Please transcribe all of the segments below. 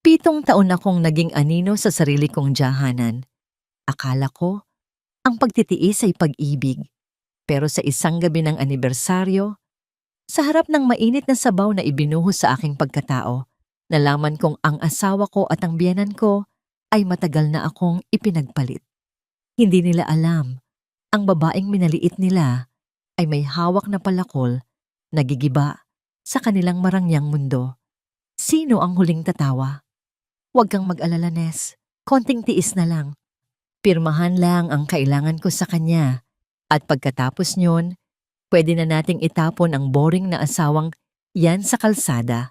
7 taon akong naging anino sa sarili kong diyahanan. Akala ko, ang pagtitiis ay pag-ibig. Pero sa isang gabi ng anibersaryo, sa harap ng mainit na sabaw na ibinuhos sa aking pagkatao, nalaman kong ang asawa ko at ang biyenan ko ay matagal na akong ipinagpalit. Hindi nila alam, ang babaeng minaliit nila ay may hawak na palakol, nagigiba sa kanilang marangyang mundo. Sino ang huling tatawa? Huwag kang mag-alala, Nes. Konting tiis na lang. Pirmahan lang ang kailangan ko sa kanya. At pagkatapos nyon, pwede na nating itapon ang boring na asawang yan sa kalsada.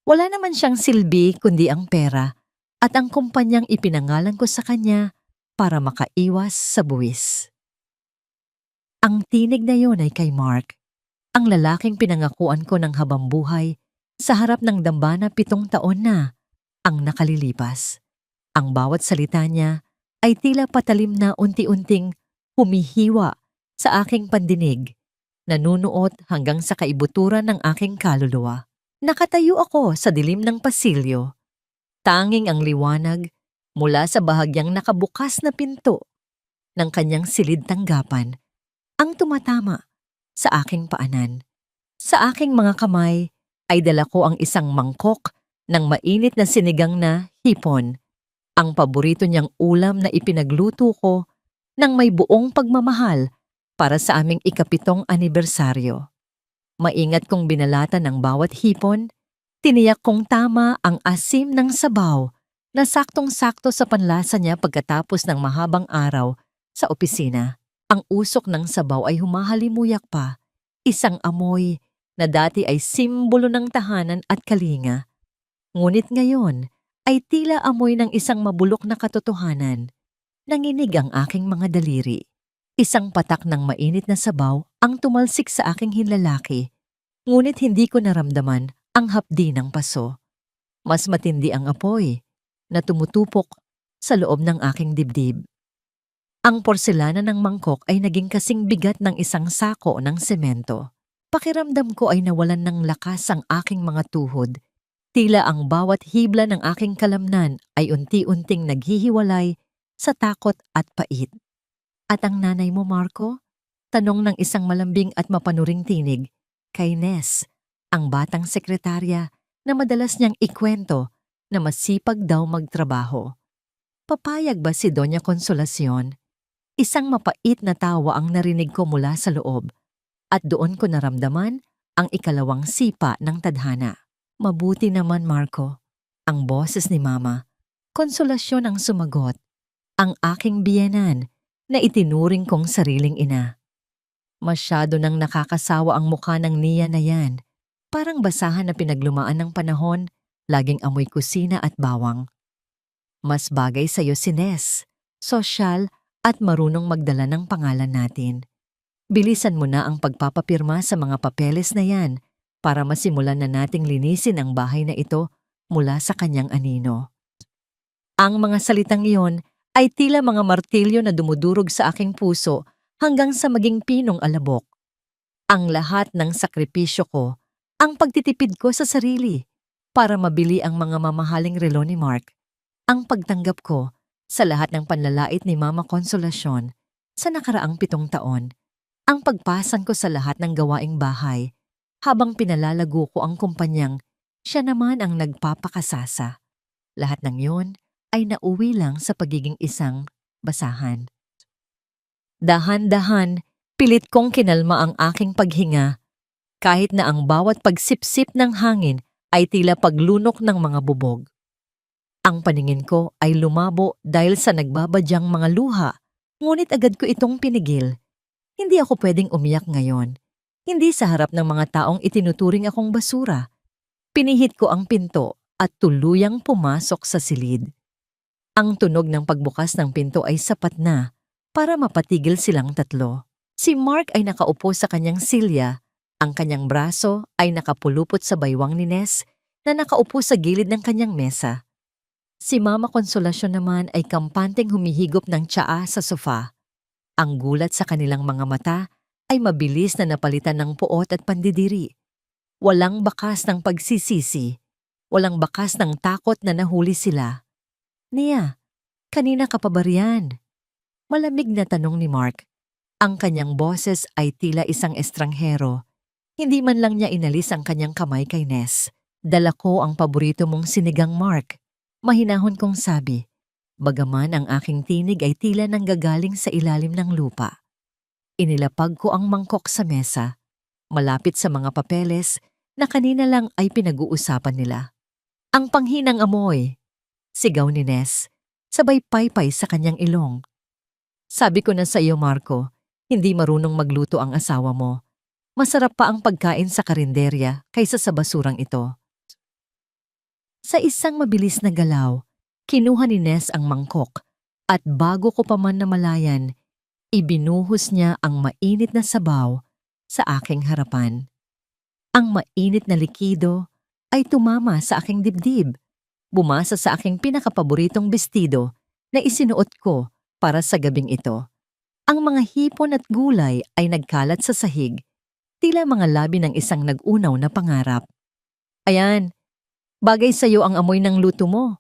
Wala naman siyang silbi kundi ang pera at ang kumpanyang ipinangalan ko sa kanya para makaiwas sa buwis. Ang tinig na yon ay kay Mark, ang lalaking pinangakuan ko ng habang buhay sa harap ng dambana 7 taon na ang nakalilipas. Ang bawat salita niya ay tila patalim na unti-unting humihiwa sa aking pandinig, nanunuot hanggang sa kaibuturan ng aking kaluluwa. Nakatayo ako sa dilim ng pasilyo. Tanging ang liwanag mula sa bahagyang nakabukas na pinto ng kanyang silid tanggapan ang tumatama sa aking paanan. Sa aking mga kamay ay dala ko ang isang mangkok ng mainit na sinigang na hipon, ang paborito niyang ulam na ipinagluto ko ng may buong pagmamahal para sa aming ika-7 anibersaryo. Maingat kong binalatan ng bawat hipon, tiniyak kong tama ang asim ng sabaw na saktong-sakto sa panlasa niya pagkatapos ng mahabang araw sa opisina. Ang usok ng sabaw ay humahalimuyak pa, isang amoy na dati ay simbolo ng tahanan at kalinga. Ngunit ngayon ay tila amoy ng isang mabulok na katotohanan. Nanginig ang aking mga daliri. Isang patak ng mainit na sabaw ang tumalsik sa aking hinlalaki. Ngunit hindi ko naramdaman ang hapdi ng paso. Mas matindi ang apoy na tumutupok sa loob ng aking dibdib. Ang porselana ng mangkok ay naging kasing bigat ng isang sako ng semento. Pakiramdam ko ay nawalan ng lakas ang aking mga tuhod. Tila ang bawat hibla ng aking kalamnan ay unti-unting naghihiwalay sa takot at pait. At ang nanay mo, Marco? Tanong ng isang malambing at mapanuring tinig kay Nes, ang batang sekretarya na madalas niyang ikwento na masipag daw magtrabaho. Papayag ba si Doña Consolacion? Isang mapait na tawa ang narinig ko mula sa loob at doon ko naramdaman ang ikalawang sipa ng tadhana. Mabuti naman, Marco. Ang boses ni Mama. Konsolasyon ang sumagot. Ang aking biyenan na itinuring kong sariling ina. Masyado nang nakakasawa ang mukha ng Nia na yan. Parang basahan na pinaglumaan ng panahon, laging amoy kusina at bawang. Mas bagay sa'yo si Nes, sosyal at marunong magdala ng pangalan natin. Bilisan mo na ang pagpapapirma sa mga papeles na yan para masimulan na nating linisin ang bahay na ito mula sa kanyang anino. Ang mga salitang iyon ay tila mga martilyo na dumudurog sa aking puso hanggang sa maging pinong alabok. Ang lahat ng sakripisyo ko, ang pagtitipid ko sa sarili para mabili ang mga mamahaling relo ni Mark, ang pagtanggap ko sa lahat ng panlalait ni Mama Consolacion sa nakaraang 7 taon, ang pagpasan ko sa lahat ng gawaing bahay habang pinalalago ko ang kumpanyang siya naman ang nagpapakasasa. Lahat ng yun ay nauwi lang sa pagiging isang basahan. Dahan-dahan, pilit kong kinalma ang aking paghinga kahit na ang bawat pagsipsip ng hangin ay tila paglunok ng mga bubog. Ang paningin ko ay lumabo dahil sa nagbabadyang mga luha, ngunit agad ko itong pinigil. Hindi ako pwedeng umiyak ngayon. Hindi sa harap ng mga taong itinuturing akong basura. Pinihit ko ang pinto at tuluyang pumasok sa silid. Ang tunog ng pagbukas ng pinto ay sapat na para mapatigil silang tatlo. Si Mark ay nakaupo sa kanyang silya, ang kanyang braso ay nakapulupot sa baywang ni Nes na nakaupo sa gilid ng kanyang mesa. Si Mama Consolacion naman ay kampanteng humihigop ng tsaa sa sofa. Ang gulat sa kanilang mga mata ay mabilis na napalitan ng puot at pandidiri. Walang bakas ng pagsisisi. walang bakas ng takot na nahuli sila. Nia, kanina ka pa ba riyan? Malamig na tanong ni Mark. Ang kanyang boses ay tila isang estranghero. Hindi man lang niya inalis ang kanyang kamay kay Ness. Dala ko ang paborito mong sinigang, Mark. Mahinahon kong sabi. Bagaman ang aking tinig ay tila nanggagaling sa ilalim ng lupa. Inilapag ko ang mangkok sa mesa, malapit sa mga papeles na kanina lang ay pinag-uusapan nila. Ang panghinang amoy, sigaw ni Ness, sabay paypay sa kanyang ilong. Sabi ko na sa iyo, Marco, hindi marunong magluto ang asawa mo. Masarap pa ang pagkain sa karinderya kaysa sa basurang ito. Sa isang mabilis na galaw, kinuha ni Ness ang mangkok at bago ko pa man namalayan, ibinuhos niya ang mainit na sabaw sa aking harapan. Ang mainit na likido ay tumama sa aking dibdib, bumasa sa aking pinakapaboritong bestido na isinuot ko para sa gabing ito. Ang mga hipon at gulay ay nagkalat sa sahig, tila mga labi ng isang nag-unaw na pangarap. Ayan, bagay sa'yo ang amoy ng luto mo.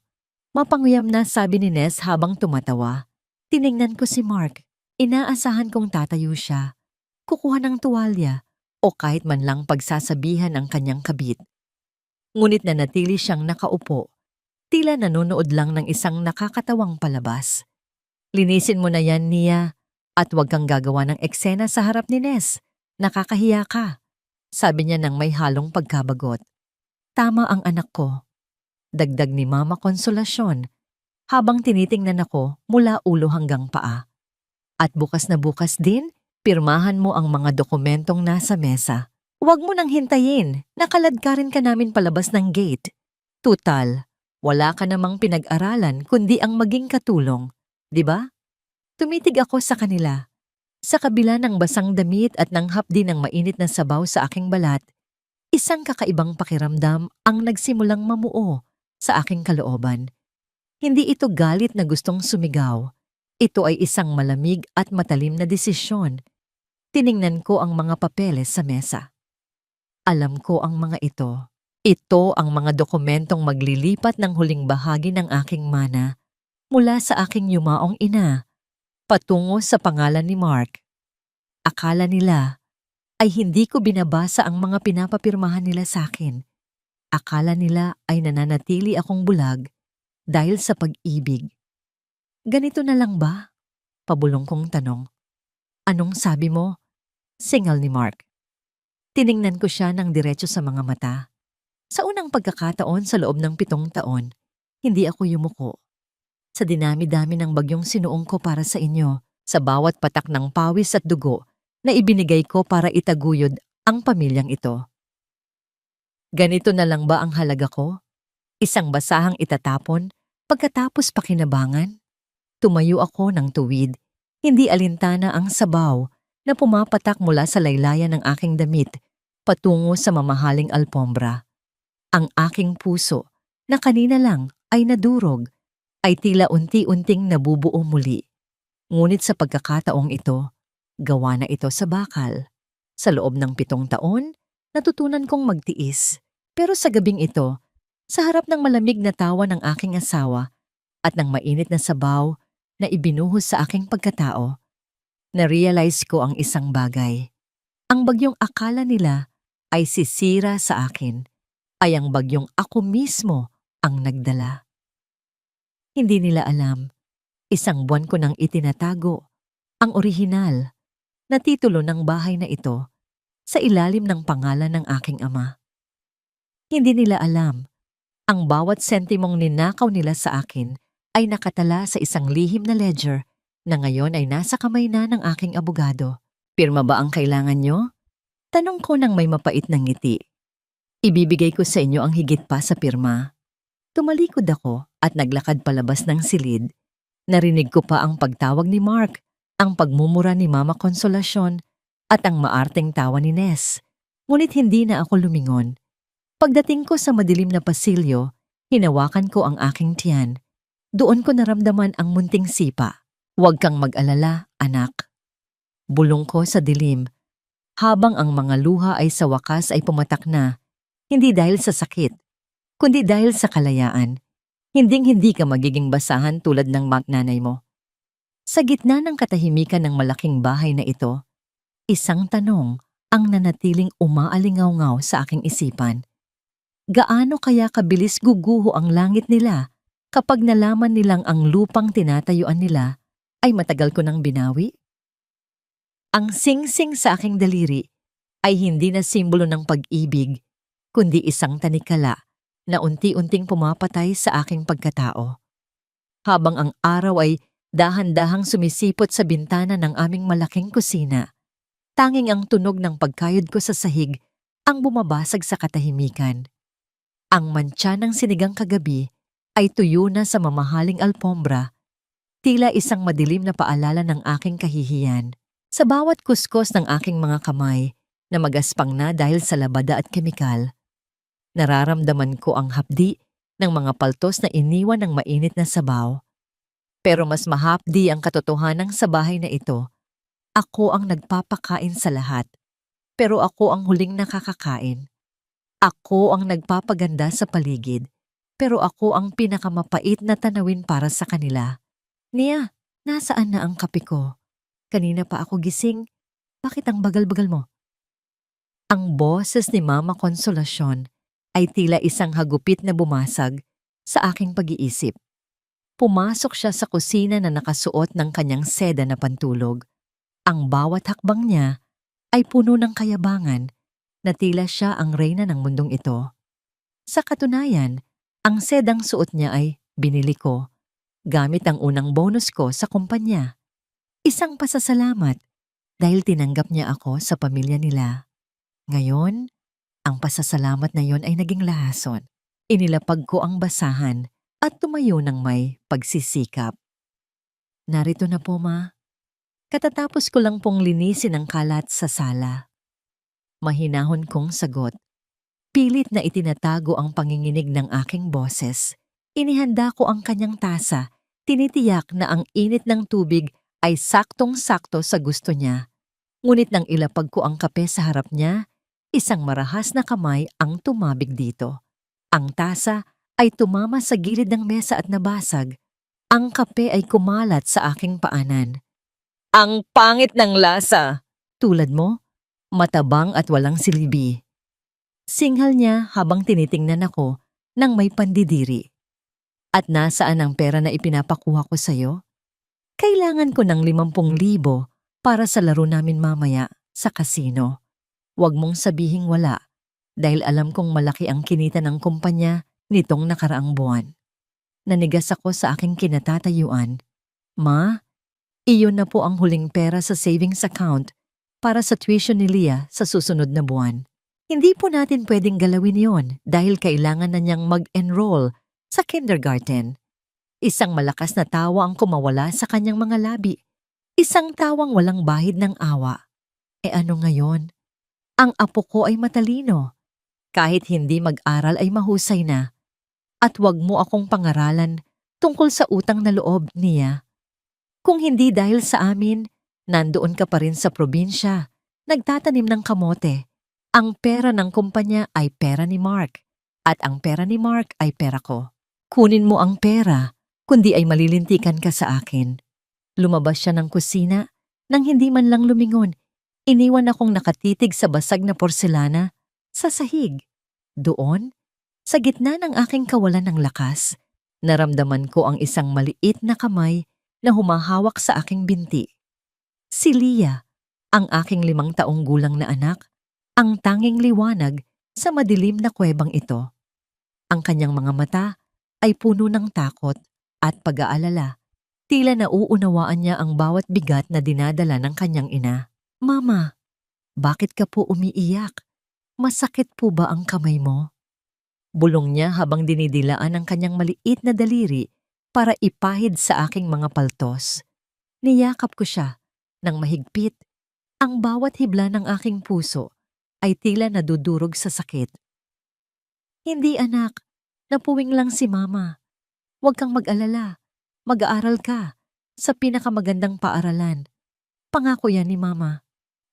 Mapanguyam na, sabi ni Ness habang tumatawa. Tiningnan ko si Mark. Inaasahan kong tatayo siya, kukuha ng tuwalya o kahit man lang pagsasabihan ang kanyang kabit. Ngunit nanatili siyang nakaupo, tila nanonood lang ng isang nakakatawang palabas. Linisin mo na yan, Nia, at huwag kang gagawa ng eksena sa harap ni Ness. Nakakahiya ka, sabi niya nang may halong pagkabagot. Tama ang anak ko, dagdag ni Mama Konsolasyon, habang tinitingnan ako mula ulo hanggang paa. At bukas na bukas din, pirmahan mo ang mga dokumentong nasa mesa. Huwag mo nang hintayin, nakaladkarin ka namin palabas ng gate. Tutal, wala ka namang pinag-aralan kundi ang maging katulong, di ba? Tumitig ako sa kanila. Sa kabila ng basang damit at ng hapdi ng mainit na sabaw sa aking balat, isang kakaibang pakiramdam ang nagsimulang mamuo sa aking kalooban. Hindi ito galit na gustong sumigaw. Ito ay isang malamig at matalim na desisyon. Tiningnan ko ang mga papeles sa mesa. Alam ko ang mga ito. Ito ang mga dokumentong maglilipat ng huling bahagi ng aking mana mula sa aking yumaong ina patungo sa pangalan ni Mark. Akala nila ay hindi ko binabasa ang mga pinapapirmahan nila sa akin. Akala nila ay nananatili akong bulag dahil sa pag-ibig. Ganito na lang ba? Pabulong kong tanong. Anong sabi mo? Singal ni Mark. Tiningnan ko siya ng diretso sa mga mata. Sa unang pagkakataon sa loob ng 7 taon, hindi ako yumuko. Sa dinami-dami ng bagyong sinuong ko para sa inyo, sa bawat patak ng pawis at dugo na ibinigay ko para itaguyod ang pamilyang ito. Ganito na lang ba ang halaga ko? Isang basahang itatapon, pagkatapos pakinabangan? Tumayo ako ng tuwid, hindi alintana ang sabaw na pumapatak mula sa laylayan ng aking damit patungo sa mamahaling alpombra. Ang aking puso, na kanina lang ay nadurog, ay tila unti-unting nabubuo muli. Ngunit sa pagkakataong ito, gawa na ito sa bakal. Sa loob ng 7 taon, natutunan kong magtiis. Pero sa gabing ito, sa harap ng malamig na tawa ng aking asawa at ng mainit na sabaw na ibinuhos sa aking pagkatao, na-realize ko ang isang bagay. Ang bagyong akala nila ay sisira sa akin, ay ang bagyong ako mismo ang nagdala. Hindi nila alam, 1 buwan ko nang itinatago ang orihinal na titulo ng bahay na ito sa ilalim ng pangalan ng aking ama. Hindi nila alam, ang bawat sentimong ninakaw nila sa akin ay nakatala sa isang lihim na ledger na ngayon ay nasa kamay na ng aking abogado. Pirma ba ang kailangan nyo? Tanong ko ng may mapait na ngiti. Ibibigay ko sa inyo ang higit pa sa pirma. Tumalikod ako at naglakad palabas ng silid. Narinig ko pa ang pagtawag ni Mark, ang pagmumura ni Mama Konsolasyon at ang maarteng tawa ni Ness. Ngunit hindi na ako lumingon. Pagdating ko sa madilim na pasilyo, hinawakan ko ang aking tiyan. Doon ko naramdaman ang munting sipa. Huwag kang mag-alala, anak. Bulong ko sa dilim, habang ang mga luha ay sa wakas ay pumatak na, hindi dahil sa sakit, kundi dahil sa kalayaan. Hinding-hindi ka magiging basahan tulad ng nanay mo. Sa gitna ng katahimikan ng malaking bahay na ito, isang tanong ang nanatiling umaalingaw-ngaw sa aking isipan. Gaano kaya kabilis guguho ang langit nila kapag nalaman nilang ang lupang tinatayuan nila ay matagal ko nang binawi? Ang singsing sa aking daliri ay hindi na simbolo ng pag-ibig, kundi isang tanikala na unti-unting pumapatay sa aking pagkatao. Habang ang araw ay dahan-dahang sumisipot sa bintana ng aming malaking kusina, tanging ang tunog ng pagkayod ko sa sahig ang bumabasag sa katahimikan. Ang mantsa ng sinigang kagabi ay tuyo na sa mamahaling alpombra, tila isang madilim na paalala ng aking kahihiyan. Sa bawat kuskos ng aking mga kamay na magaspang na dahil sa labada at kemikal, nararamdaman ko ang hapdi ng mga paltos na iniwan ng mainit na sabaw. Pero mas mahapdi ang katotohanan sa bahay na ito. Ako ang nagpapakain sa lahat, pero ako ang huling nakakakain. Ako ang nagpapaganda sa paligid, pero ako ang pinakamapait na tanawin para sa kanila. Nia, nasaan na ang kape ko? Kanina pa ako gising. Bakit ang bagal-bagal mo? Ang boses ni Mama Konsolasyon ay tila isang hagupit na bumasag sa aking pag-iisip. Pumasok siya sa kusina na nakasuot ng kanyang seda na pantulog. Ang bawat hakbang niya ay puno ng kayabangan na tila siya ang reyna ng mundong ito. Sa katunayan, ang sedang suot niya ay binili ko gamit ang unang bonus ko sa kumpanya. Isang pasasalamat dahil tinanggap niya ako sa pamilya nila. Ngayon, ang pasasalamat na yon ay naging lahason. Inilapag ko ang basahan at tumayo ng may pagsisikap. Narito na po, Ma. Katatapos ko lang pong linisin ang kalat sa sala. Mahinahon kong sagot. Pilit na itinatago ang panginginig ng aking boses. Inihanda ko ang kanyang tasa. Tinitiyak na ang init ng tubig ay saktong-sakto sa gusto niya. Ngunit nang ilapag ko ang kape sa harap niya, isang marahas na kamay ang tumabig dito. Ang tasa ay tumama sa gilid ng mesa at nabasag. Ang kape ay kumalat sa aking paanan. Ang pangit ng lasa! Tulad mo, matabang at walang silbi. Singhal niya habang tinitingnan ako ng may pandidiri. At nasaan ang pera na ipinapakuha ko sa'yo? Kailangan ko ng 50,000 para sa laro namin mamaya sa kasino. Huwag mong sabihing wala dahil alam kong malaki ang kinita ng kumpanya nitong nakaraang buwan. Nanigas ako sa aking kinatatayuan. Ma, iyon na po ang huling pera sa savings account para sa tuition ni Leah sa susunod na buwan. Hindi po natin pwedeng galawin yon dahil kailangan na niyang mag-enroll sa kindergarten. Isang malakas na tawa ang kumawala sa kanyang mga labi. Isang tawang walang bahid ng awa. E ano ngayon? Ang apo ko ay matalino. Kahit hindi mag-aral ay mahusay na. At wag mo akong pangaralan tungkol sa utang na loob niya. Kung hindi dahil sa amin, nandoon ka pa rin sa probinsya, nagtatanim ng kamote. Ang pera ng kumpanya ay pera ni Mark, at ang pera ni Mark ay pera ko. Kunin mo ang pera, kundi ay malilintikan ka sa akin. Lumabas siya ng kusina nang hindi man lang lumingon. Iniwan akong nakatitig sa basag na porselana sa sahig. Doon, sa gitna ng aking kawalan ng lakas, naramdaman ko ang isang maliit na kamay na humahawak sa aking binti. Si Leah, ang aking 5 taong gulang na anak, ang tanging liwanag sa madilim na kuwebang ito. Ang kanyang mga mata ay puno ng takot at pag-aalala. Tila nauunawaan niya ang bawat bigat na dinadala ng kanyang ina. Mama, bakit ka po umiiyak? Masakit po ba ang kamay mo? Bulong niya habang dinidilaan ang kanyang maliit na daliri para ipahid sa aking mga paltos. Niyakap ko siya nang mahigpit. Ang bawat hibla ng aking puso ay tila nadudurog sa sakit. Hindi anak, napuwing lang si Mama. Huwag kang mag-alala. Mag-aaral ka sa pinakamagandang paaralan. Pangako yan ni Mama,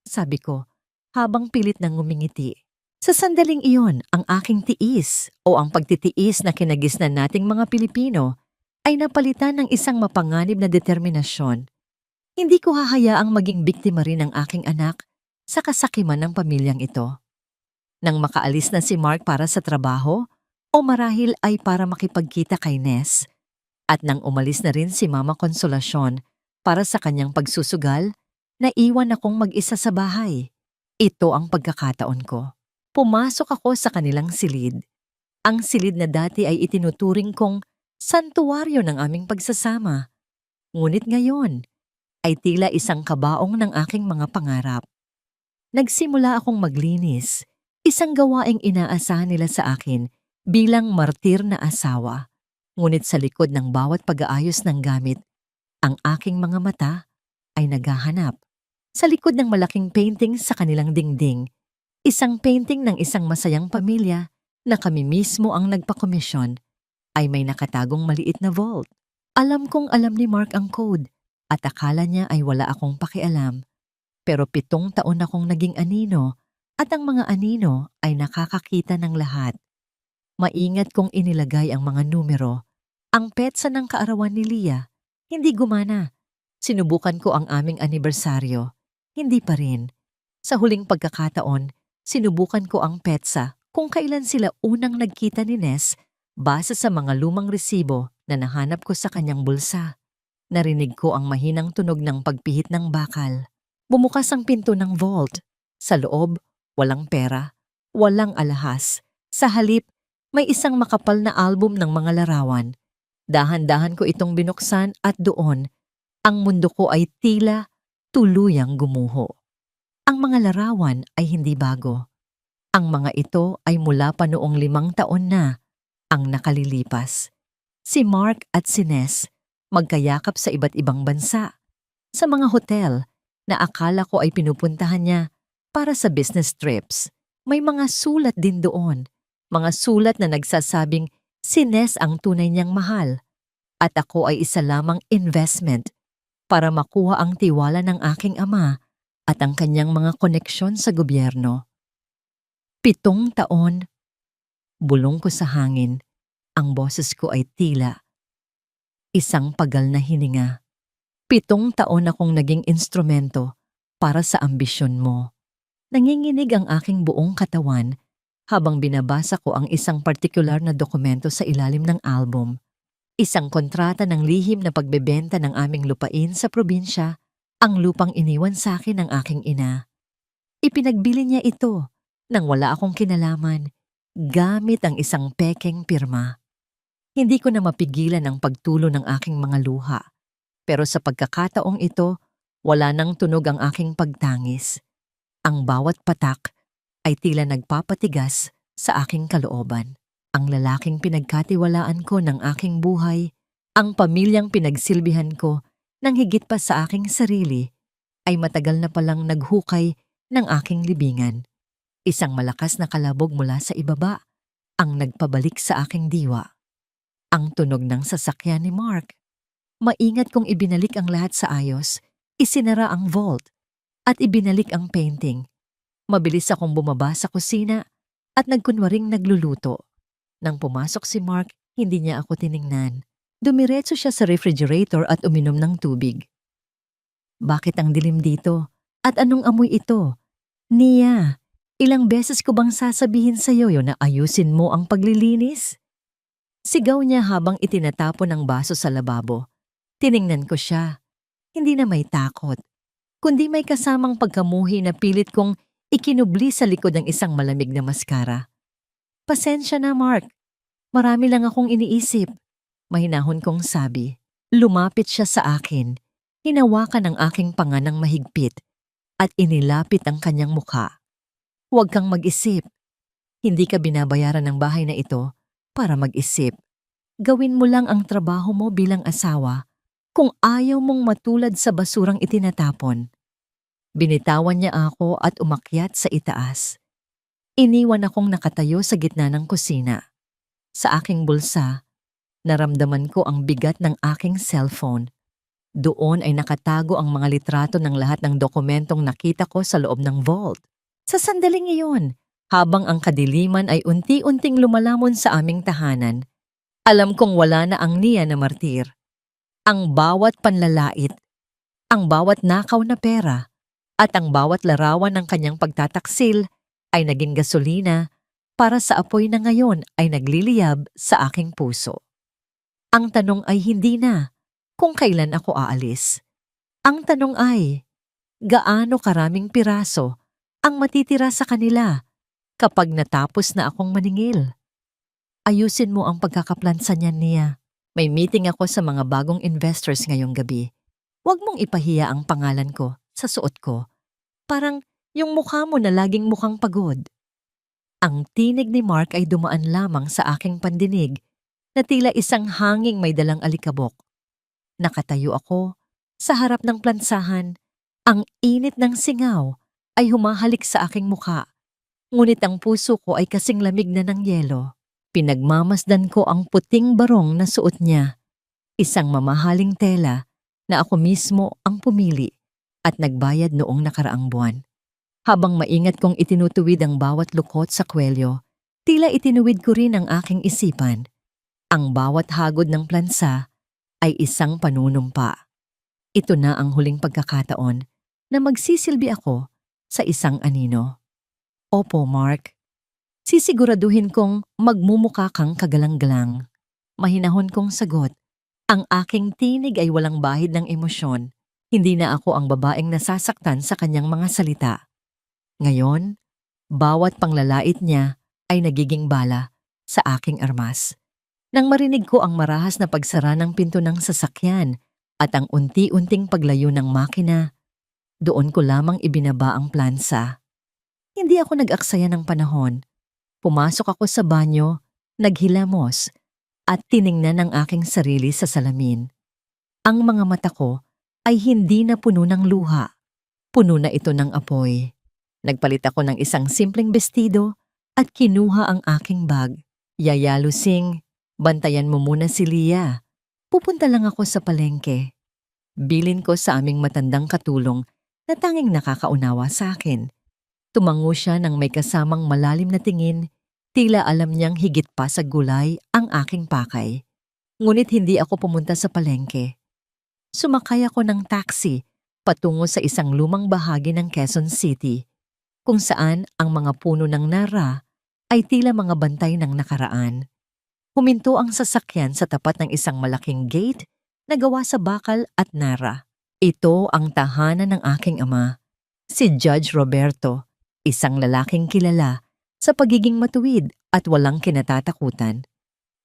sabi ko habang pilit nang ngumingiti. Sa sandaling iyon, ang aking tiis o ang pagtitiis na kinagisnan nating mga Pilipino ay napalitan ng isang mapanganib na determinasyon. Hindi ko hahayaang maging biktima rin ang aking anak sa kasakiman ng pamilyang ito. Nang makaalis na si Mark para sa trabaho o marahil ay para makipagkita kay Ness, at nang umalis na rin si Mama Consolacion para sa kanyang pagsusugal, naiwan akong mag-isa sa bahay. Ito ang pagkakataon ko. Pumasok ako sa kanilang silid. Ang silid na dati ay itinuturing kong santuwaryo ng aming pagsasama. Ngunit ngayon ay tila isang kabaong ng aking mga pangarap. Nagsimula akong maglinis, isang gawaing inaasahan nila sa akin bilang martir na asawa. Ngunit sa likod ng bawat pag-aayos ng gamit, ang aking mga mata ay naghahanap. Sa likod ng malaking painting sa kanilang dingding, isang painting ng isang masayang pamilya na kami mismo ang nagpakomisyon, ay may nakatagong maliit na vault. Alam kong alam ni Mark ang code at akala niya ay wala akong pakialam. Pero 7 taon akong naging anino at ang mga anino ay nakakakita ng lahat. Maingat kong inilagay ang mga numero. Ang petsa ng kaarawan ni Leah, hindi gumana. Sinubukan ko ang aming anibersaryo. Hindi pa rin. Sa huling pagkakataon, sinubukan ko ang petsa kung kailan sila unang nagkita ni Ness base sa mga lumang resibo na nahanap ko sa kanyang bulsa. Narinig ko ang mahinang tunog ng pagpihit ng bakal. Bumukas ang pinto ng vault. Sa loob, walang pera, walang alahas. Sa halip, may isang makapal na album ng mga larawan. Dahan-dahan ko itong binuksan at doon, ang mundo ko ay tila tuluyang gumuho. Ang mga larawan ay hindi bago. Ang mga ito ay mula pa noong 5 taon na ang nakalilipas. Si Mark at si Ness magkayakap sa iba't ibang bansa. Sa mga hotel na akala ko ay pinupuntahan niya para sa business trips. May mga sulat din doon. Mga sulat na nagsasabing si Ness ang tunay niyang mahal at ako ay isa lamang investment para makuha ang tiwala ng aking ama at ang kanyang mga koneksyon sa gobyerno. 7 taon, bulong ko sa hangin, ang boses ko ay tila isang pagal na hininga. 7 taon akong naging instrumento para sa ambisyon mo. Nanginginig ang aking buong katawan habang binabasa ko ang isang partikular na dokumento sa ilalim ng album. Isang kontrata ng lihim na pagbebenta ng aming lupain sa probinsya, ang lupang iniwan sa akin ng aking ina. Ipinagbili niya ito nang wala akong kinalaman, gamit ang isang pekeng pirma. Hindi ko na mapigilan ang pagtulo ng aking mga luha, pero sa pagkakataong ito, wala nang tunog ang aking pagtangis. Ang bawat patak ay tila nagpapatigas sa aking kalooban. Ang lalaking pinagkatiwalaan ko ng aking buhay, ang pamilyang pinagsilbihan ko ng higit pa sa aking sarili, ay matagal na palang naghukay ng aking libingan. Isang malakas na kalabog mula sa ibaba ang nagpabalik sa aking diwa. Ang tunog ng sasakyan ni Mark. Maingat kong ibinalik ang lahat sa ayos, isinara ang vault, at ibinalik ang painting. Mabilis akong bumaba sa kusina at nagkunwaring nagluluto. Nang pumasok si Mark, hindi niya ako tiningnan. Dumiretso siya sa refrigerator at uminom ng tubig. Bakit ang dilim dito? At anong amoy ito? Nia, ilang beses ko bang sasabihin sa'yo na ayusin mo ang paglilinis? Sigaw niya habang itinatapon ang baso sa lababo. Tiningnan ko siya. Hindi na may takot, kundi may kasamang pagkamuhi na pilit kong ikinubli sa likod ng isang malamig na maskara. Pasensya na, Mark. Marami lang akong iniisip. Mahinahon kong sabi. Lumapit siya sa akin. Hinawakan ang aking panga ng mahigpit at inilapit ang kanyang mukha. Huwag kang mag-isip. Hindi ka binabayaran ng bahay na ito para mag-isip. Gawin mo lang ang trabaho mo bilang asawa kung ayaw mong matulad sa basurang itinatapon. Binitawan niya ako at umakyat sa itaas. Iniwan akong nakatayo sa gitna ng kusina. Sa aking bulsa, naramdaman ko ang bigat ng aking cellphone. Doon ay nakatago ang mga litrato ng lahat ng dokumentong nakita ko sa loob ng vault. Sa sandaling iyon, Habang ang kadiliman ay unti-unting lumalamon sa aming tahanan, alam kong wala na ang Nia na martir. Ang bawat panlalait, ang bawat nakaw na pera, at ang bawat larawan ng kanyang pagtataksil ay naging gasolina para sa apoy na ngayon ay nagliliyab sa aking puso. Ang tanong ay hindi na kung kailan ako aalis. Ang tanong ay, gaano karaming piraso ang matitira sa kanila kapag natapos na akong maningil? Ayusin mo ang pagkakaplansa niyan, Nia. May meeting ako sa mga bagong investors ngayong gabi. Huwag mong ipahiya ang pangalan ko sa suot ko. Parang yung mukha mo na laging mukhang pagod. Ang tinig ni Mark ay dumaan lamang sa aking pandinig na tila isang hanging may dalang alikabok. Nakatayo ako sa harap ng plansahan. Ang init ng singaw ay humahalik sa aking mukha. Ngunit ang puso ko ay kasing lamig na ng yelo. Pinagmamasdan ko ang puting barong na suot niya. Isang mamahaling tela na ako mismo ang pumili at nagbayad noong nakaraang buwan. Habang maingat kong itinutuwid ang bawat lukot sa kwelyo, tila itinuwid ko rin ang aking isipan. Ang bawat hagod ng plansa ay isang panunumpa. Ito na ang huling pagkakataon na magsisilbi ako sa isang anino. Opo, Mark. Sisiguraduhin kong magmumukha kang kagalang-galang. Mahinahon kong sagot. Ang aking tinig ay walang bahid ng emosyon. Hindi na ako ang babaeng nasasaktan sa kanyang mga salita. Ngayon, bawat panglalait niya ay nagiging bala sa aking armas. Nang marinig ko ang marahas na pagsara ng pinto ng sasakyan at ang unti-unting paglayo ng makina, doon ko lamang ibinaba ang plansa. Hindi ako nag-aksaya ng panahon. Pumasok ako sa banyo, naghilamos, at tiningnan ang aking sarili sa salamin. Ang mga mata ko ay hindi na puno ng luha. Puno na ito ng apoy. Nagpalit ako ng isang simpleng bestido at kinuha ang aking bag. Yaya Lusing, bantayan mo muna si Lia. Pupunta lang ako sa palengke. Bilin ko sa aming matandang katulong na tanging nakakaunawa sa akin. Tumango siya ng may kasamang malalim na tingin, tila alam niyang higit pa sa gulay ang aking pakay. Ngunit hindi ako pumunta sa palengke. Sumakay ako ng taxi patungo sa isang lumang bahagi ng Quezon City, kung saan ang mga puno ng nara ay tila mga bantay ng nakaraan. Huminto ang sasakyan sa tapat ng isang malaking gate na gawa sa bakal at nara. Ito ang tahanan ng aking ama, si Judge Roberto, isang lalaking kilala sa pagiging matuwid at walang kinatatakutan.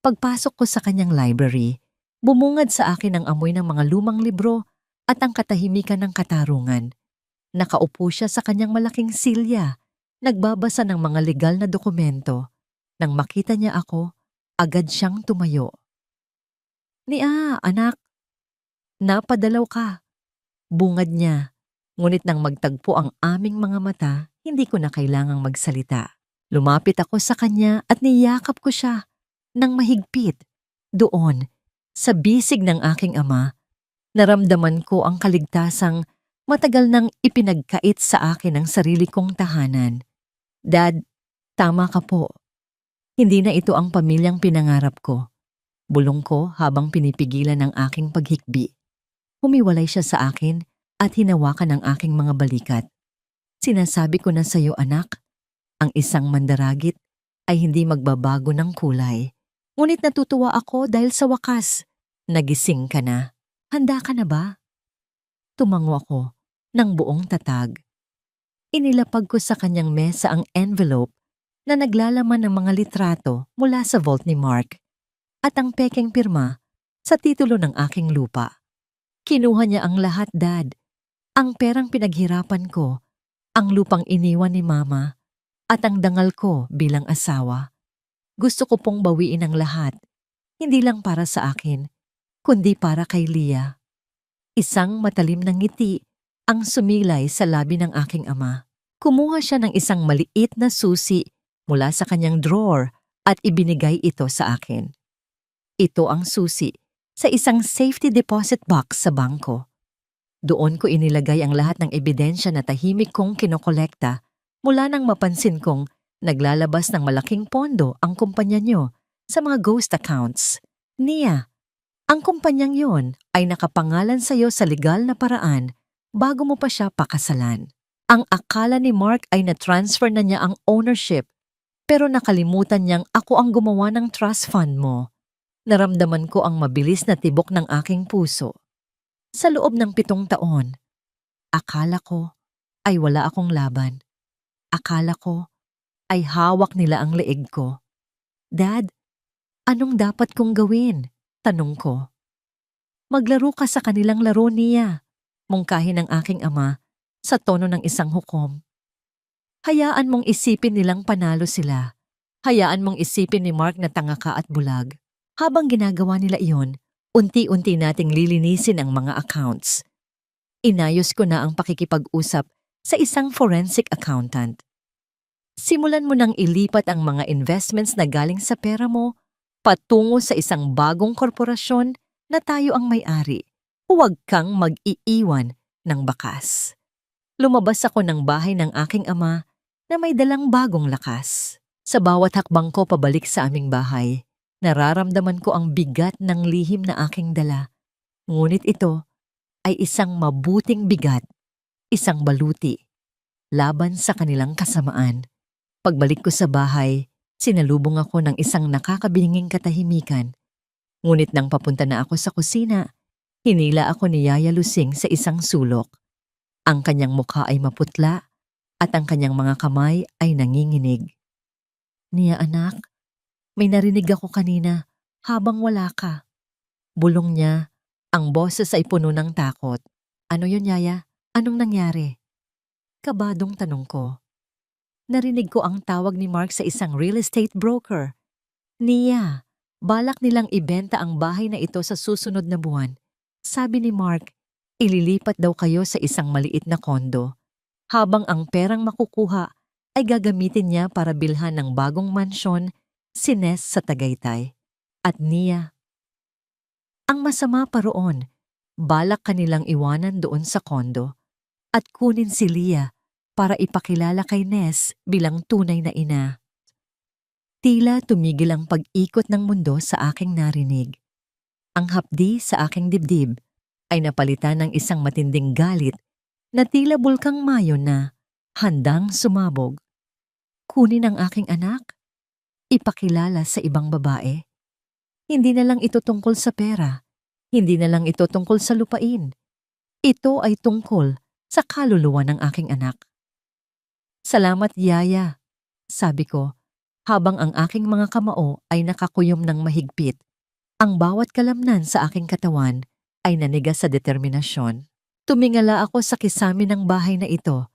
Pagpasok ko sa kanyang library, bumungad sa akin ang amoy ng mga lumang libro at ang katahimikan ng katarungan. Nakaupo siya sa kanyang malaking silya, nagbabasa ng mga legal na dokumento. Nang makita niya ako, agad siyang tumayo. Nia, anak, napadalaw ka. Bungad niya, ngunit nang magtagpo ang aming mga mata, hindi ko na kailangang magsalita. Lumapit ako sa kanya at niyakap ko siya nang mahigpit. Doon, sa bisig ng aking ama, naramdaman ko ang kaligtasang matagal nang ipinagkait sa akin ang sarili kong tahanan. Dad, tama ka po. Hindi na ito ang pamilyang pinangarap ko. Bulong ko habang pinipigilan ang aking paghikbi. Humiwalay siya sa akin at hinawakan ang aking mga balikat. Sinasabi ko na sa iyo, anak, ang isang mandaragit ay hindi magbabago ng kulay. Ngunit natutuwa ako dahil sa wakas, nagising ka na. Handa ka na ba? Tumango ako ng buong tatag. Inilapag ko sa kanyang mesa ang envelope na naglalaman ng mga litrato mula sa vault ni Mark at ang pekeng pirma sa titulo ng aking lupa. Kinuha niya ang lahat, Dad. Ang perang pinaghirapan ko, ang lupang iniwan ni Mama, at ang dangal ko bilang asawa. Gusto ko pong bawiin ang lahat, hindi lang para sa akin, kundi para kay Lia. Isang matalim na ngiti ang sumilay sa labi ng aking ama. Kumuha siya ng isang maliit na susi mula sa kanyang drawer at ibinigay ito sa akin. Ito ang susi sa isang safety deposit box sa bangko. Doon ko inilagay ang lahat ng ebidensya na tahimik kong kinokolekta mula nang mapansin kong Naglalabas ng malaking pondo ang kumpanya nyo sa mga ghost accounts. Nia, ang kumpanyang yon ay nakapangalan sa'yo sa legal na paraan bago mo pa siya pakasalan. Ang akala ni Mark ay na-transfer na niya ang ownership, pero nakalimutan niyang ako ang gumawa ng trust fund mo. Naramdaman ko ang mabilis na tibok ng aking puso. Sa loob ng 7 taon, akala ko ay wala akong laban. Akala ko ay hawak nila ang leeg ko. Dad, anong dapat kong gawin? Tanong ko. Maglaro ka sa kanilang laro niya. Mungkahi ng aking ama sa tono ng isang hukom. Hayaan mong isipin nilang panalo sila. Hayaan mong isipin ni Mark na tanga ka at bulag. Habang ginagawa nila iyon, unti-unti nating lilinisin ang mga accounts. Inayos ko na ang pakikipag-usap sa isang forensic accountant. Simulan mo nang ilipat ang mga investments na galing sa pera mo patungo sa isang bagong korporasyon na tayo ang may-ari. Huwag kang mag-iiwan ng bakas. Lumabas ako ng bahay ng aking ama na may dalang bagong lakas. Sa bawat hakbang ko pabalik sa aming bahay, nararamdaman ko ang bigat ng lihim na aking dala. Ngunit ito ay isang mabuting bigat, isang baluti, laban sa kanilang kasamaan. Pagbalik ko sa bahay, sinalubong ako ng isang nakakabinging katahimikan. Ngunit nang papunta na ako sa kusina, hinila ako ni Yaya Lusing sa isang sulok. Ang kanyang mukha ay maputla at ang kanyang mga kamay ay nanginginig. Nia anak, may narinig ako kanina habang wala ka. Bulong niya, ang boses ay puno ng takot. Ano yun, Yaya? Anong nangyari? Kabadong tanong ko. Narinig ko ang tawag ni Mark sa isang real estate broker. Nia, balak nilang ibenta ang bahay na ito sa susunod na buwan. Sabi ni Mark, ililipat daw kayo sa isang maliit na kondo, habang ang perang makukuha ay gagamitin niya para bilhan ng bagong mansyon si Ness sa Tagaytay. At Nia, ang masama pa roon, balak kanilang iwanan doon sa kondo at kunin si Leah para ipakilala kay Ness bilang tunay na ina. Tila tumigil ang pag-ikot ng mundo sa aking narinig. Ang hapdi sa aking dibdib ay napalitan ng isang matinding galit na tila bulkang mayo na handang sumabog. Kunin ang aking anak? Ipakilala sa ibang babae? Hindi na lang ito tungkol sa pera. Hindi na lang ito tungkol sa lupain. Ito ay tungkol sa kaluluwa ng aking anak. Salamat, Yaya, sabi ko, habang ang aking mga kamao ay nakakuyom ng mahigpit. Ang bawat kalamnan sa aking katawan ay nanigas sa determinasyon. Tumingala ako sa kisame ng bahay na ito,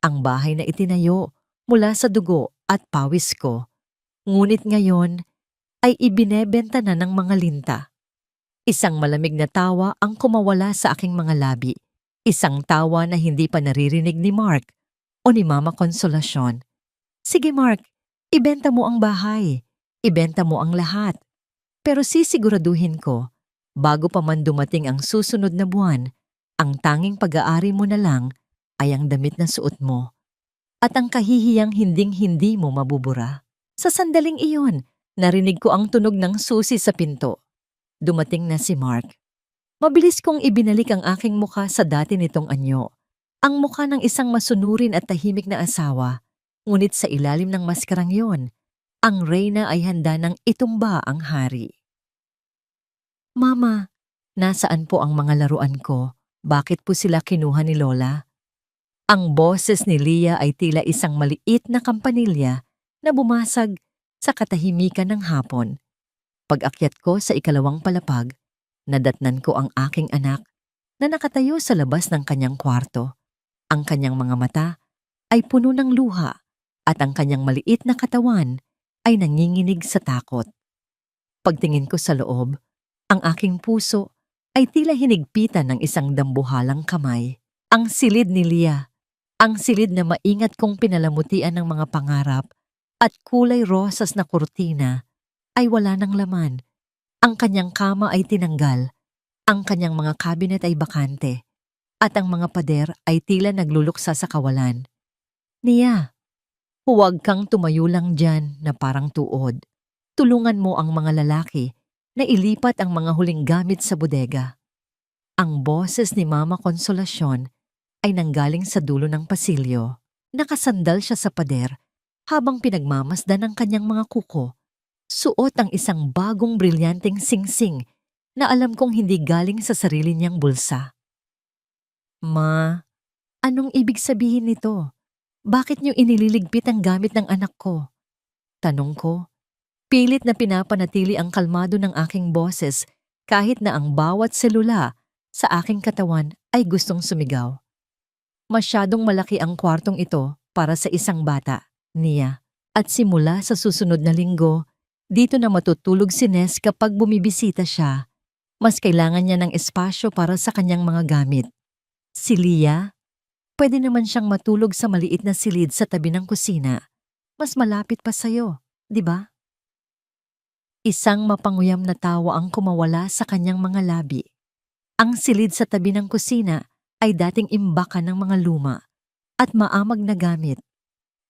ang bahay na itinayo mula sa dugo at pawis ko. Ngunit ngayon ay ibinebenta na ng mga linta. Isang malamig na tawa ang kumawala sa aking mga labi. Isang tawa na hindi pa naririnig ni Mark o ni Mama Konsolasyon. Sige Mark, ibenta mo ang bahay. Ibenta mo ang lahat. Pero sisiguraduhin ko, bago pa man dumating ang susunod na buwan, ang tanging pag-aari mo na lang ay ang damit na suot mo. At ang kahihiyang hinding-hindi mo mabubura. Sa sandaling iyon, narinig ko ang tunog ng susi sa pinto. Dumating na si Mark. Mabilis kong ibinalik ang aking mukha sa dati nitong anyo. Ang mukha ng isang masunurin at tahimik na asawa. Ngunit sa ilalim ng maskarang yon, ang reyna ay handa ng itumba ang hari. Mama, nasaan po ang mga laruan ko? Bakit po sila kinuha ni Lola? Ang boses ni Leah ay tila isang maliit na kampanilya na bumasag sa katahimikan ng hapon. Pag-akyat ko sa ikalawang palapag, nadatnan ko ang aking anak na nakatayo sa labas ng kanyang kwarto. Ang kanyang mga mata ay puno ng luha at ang kanyang maliit na katawan ay nanginginig sa takot. Pagtingin ko sa loob, ang aking puso ay tila hinigpitan ng isang dambuhalang kamay. Ang silid ni Leah, ang silid na maingat kong pinalamutian ng mga pangarap at kulay rosas na kurtina ay wala ng laman. Ang kanyang kama ay tinanggal, ang kanyang mga kabinet ay bakante, at ang mga pader ay tila nagluluksa sa kawalan. Nia, Huwag kang tumayo lang dyan na parang tuod. Tulungan mo ang mga lalaki na ilipat ang mga huling gamit sa bodega. Ang boses ni Mama Konsolasyon ay nanggaling sa dulo ng pasilyo. Nakasandal siya sa pader habang pinagmamasdan ang kanyang mga kuko. Suot ang isang bagong brilyanteng singsing na alam kong hindi galing sa sarili niyang bulsa. Ma, anong ibig sabihin nito? Bakit niyo inililigpit ang gamit ng anak ko? Tanong ko, pilit na pinapanatili ang kalmado ng aking boses kahit na ang bawat selula sa aking katawan ay gustong sumigaw. Masyadong malaki ang kwartong ito para sa isang bata, Nia. At simula sa susunod na linggo, dito na matutulog si Ness kapag bumibisita siya. Mas kailangan niya ng espasyo para sa kanyang mga gamit. Si Leah, pwede naman siyang matulog sa maliit na silid sa tabi ng kusina. Mas malapit pa sa'yo, di ba? Isang mapanguyam na tawa ang kumawala sa kanyang mga labi. Ang silid sa tabi ng kusina ay dating imbakan ng mga luma at maamag na gamit.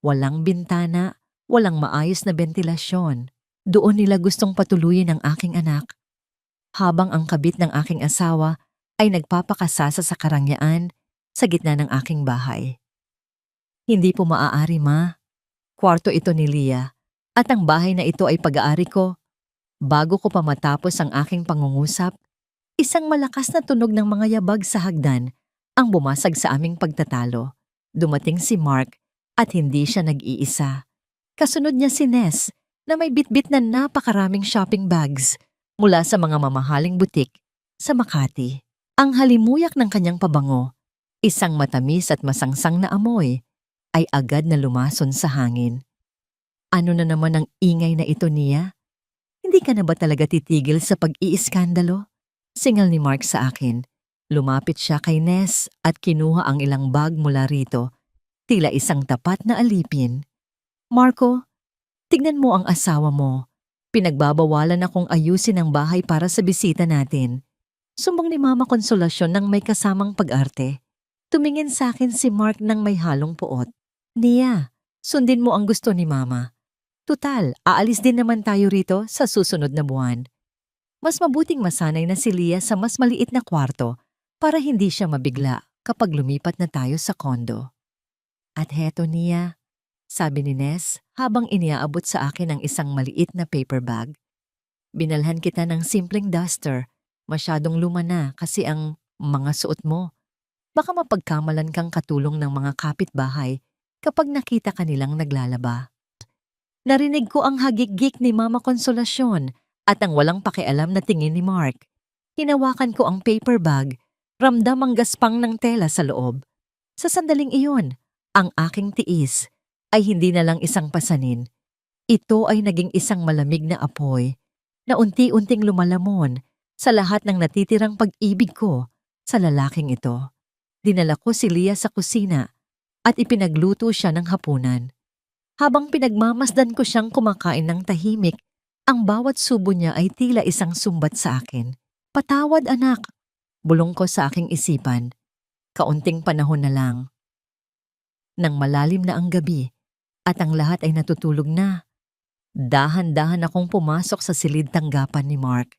Walang bintana, walang maayos na bentilasyon. Doon nila gustong patuluyin ang aking anak. Habang ang kabit ng aking asawa ay nagpapakasasa sa karangyaan sa gitna ng aking bahay. Hindi po maaari, Ma. Kwarto ito ni Leah at ang bahay na ito ay pag-aari ko. Bago ko pa matapos ang aking pangungusap, isang malakas na tunog ng mga yabag sa hagdan ang bumasag sa aming pagtatalo. Dumating si Mark at hindi siya nag-iisa. Kasunod niya si Ness na may bitbit na napakaraming shopping bags mula sa mga mamahaling butik sa Makati. Ang halimuyak ng kanyang pabango, isang matamis at masangsang na amoy, ay agad na lumason sa hangin. Ano na naman ang ingay na ito, Nia? Hindi ka na ba talaga titigil sa pag-iiskandalo? Singal ni Mark sa akin. Lumapit siya kay Ness at kinuha ang ilang bag mula rito, tila isang tapat na alipin. Marco, tignan mo ang asawa mo. Pinagbabawalan akong ayusin ang bahay para sa bisita natin. Sumbong ni Mama Konsolasyon ng may kasamang pag-arte. Tumingin sa akin si Mark ng may halong puot. Nia, sundin mo ang gusto ni Mama. Tutal, aalis din naman tayo rito sa susunod na buwan. Mas mabuting masanay na si Leah sa mas maliit na kwarto para hindi siya mabigla kapag lumipat na tayo sa kondo. At heto, Nia, sabi ni Ness habang iniaabot sa akin ang isang maliit na paper bag. Binalhan kita ng simpleng duster. Masyadong luma na kasi ang mga suot mo. Baka mapagkamalan kang katulong ng mga kapitbahay kapag nakita ka nilang naglalaba. Narinig ko ang hagik-gik ni Mama Konsolasyon at ang walang pakialam na tingin ni Mark. Hinawakan ko ang paper bag, ramdam ang gaspang ng tela sa loob. Sa sandaling iyon, ang aking tiis ay hindi na lang isang pasanin. Ito ay naging isang malamig na apoy na unti-unting lumalamon sa lahat ng natitirang pag-ibig ko sa lalaking ito. Dinala ko si Leah sa kusina at ipinagluto siya ng hapunan. Habang pinagmamasdan ko siyang kumakain ng tahimik, ang bawat subo niya ay tila isang sumbat sa akin. Patawad, anak, bulong ko sa aking isipan. Kaunting panahon na lang. Nang malalim na ang gabi at ang lahat ay natutulog na, dahan-dahan akong pumasok sa silid tanggapan ni Mark.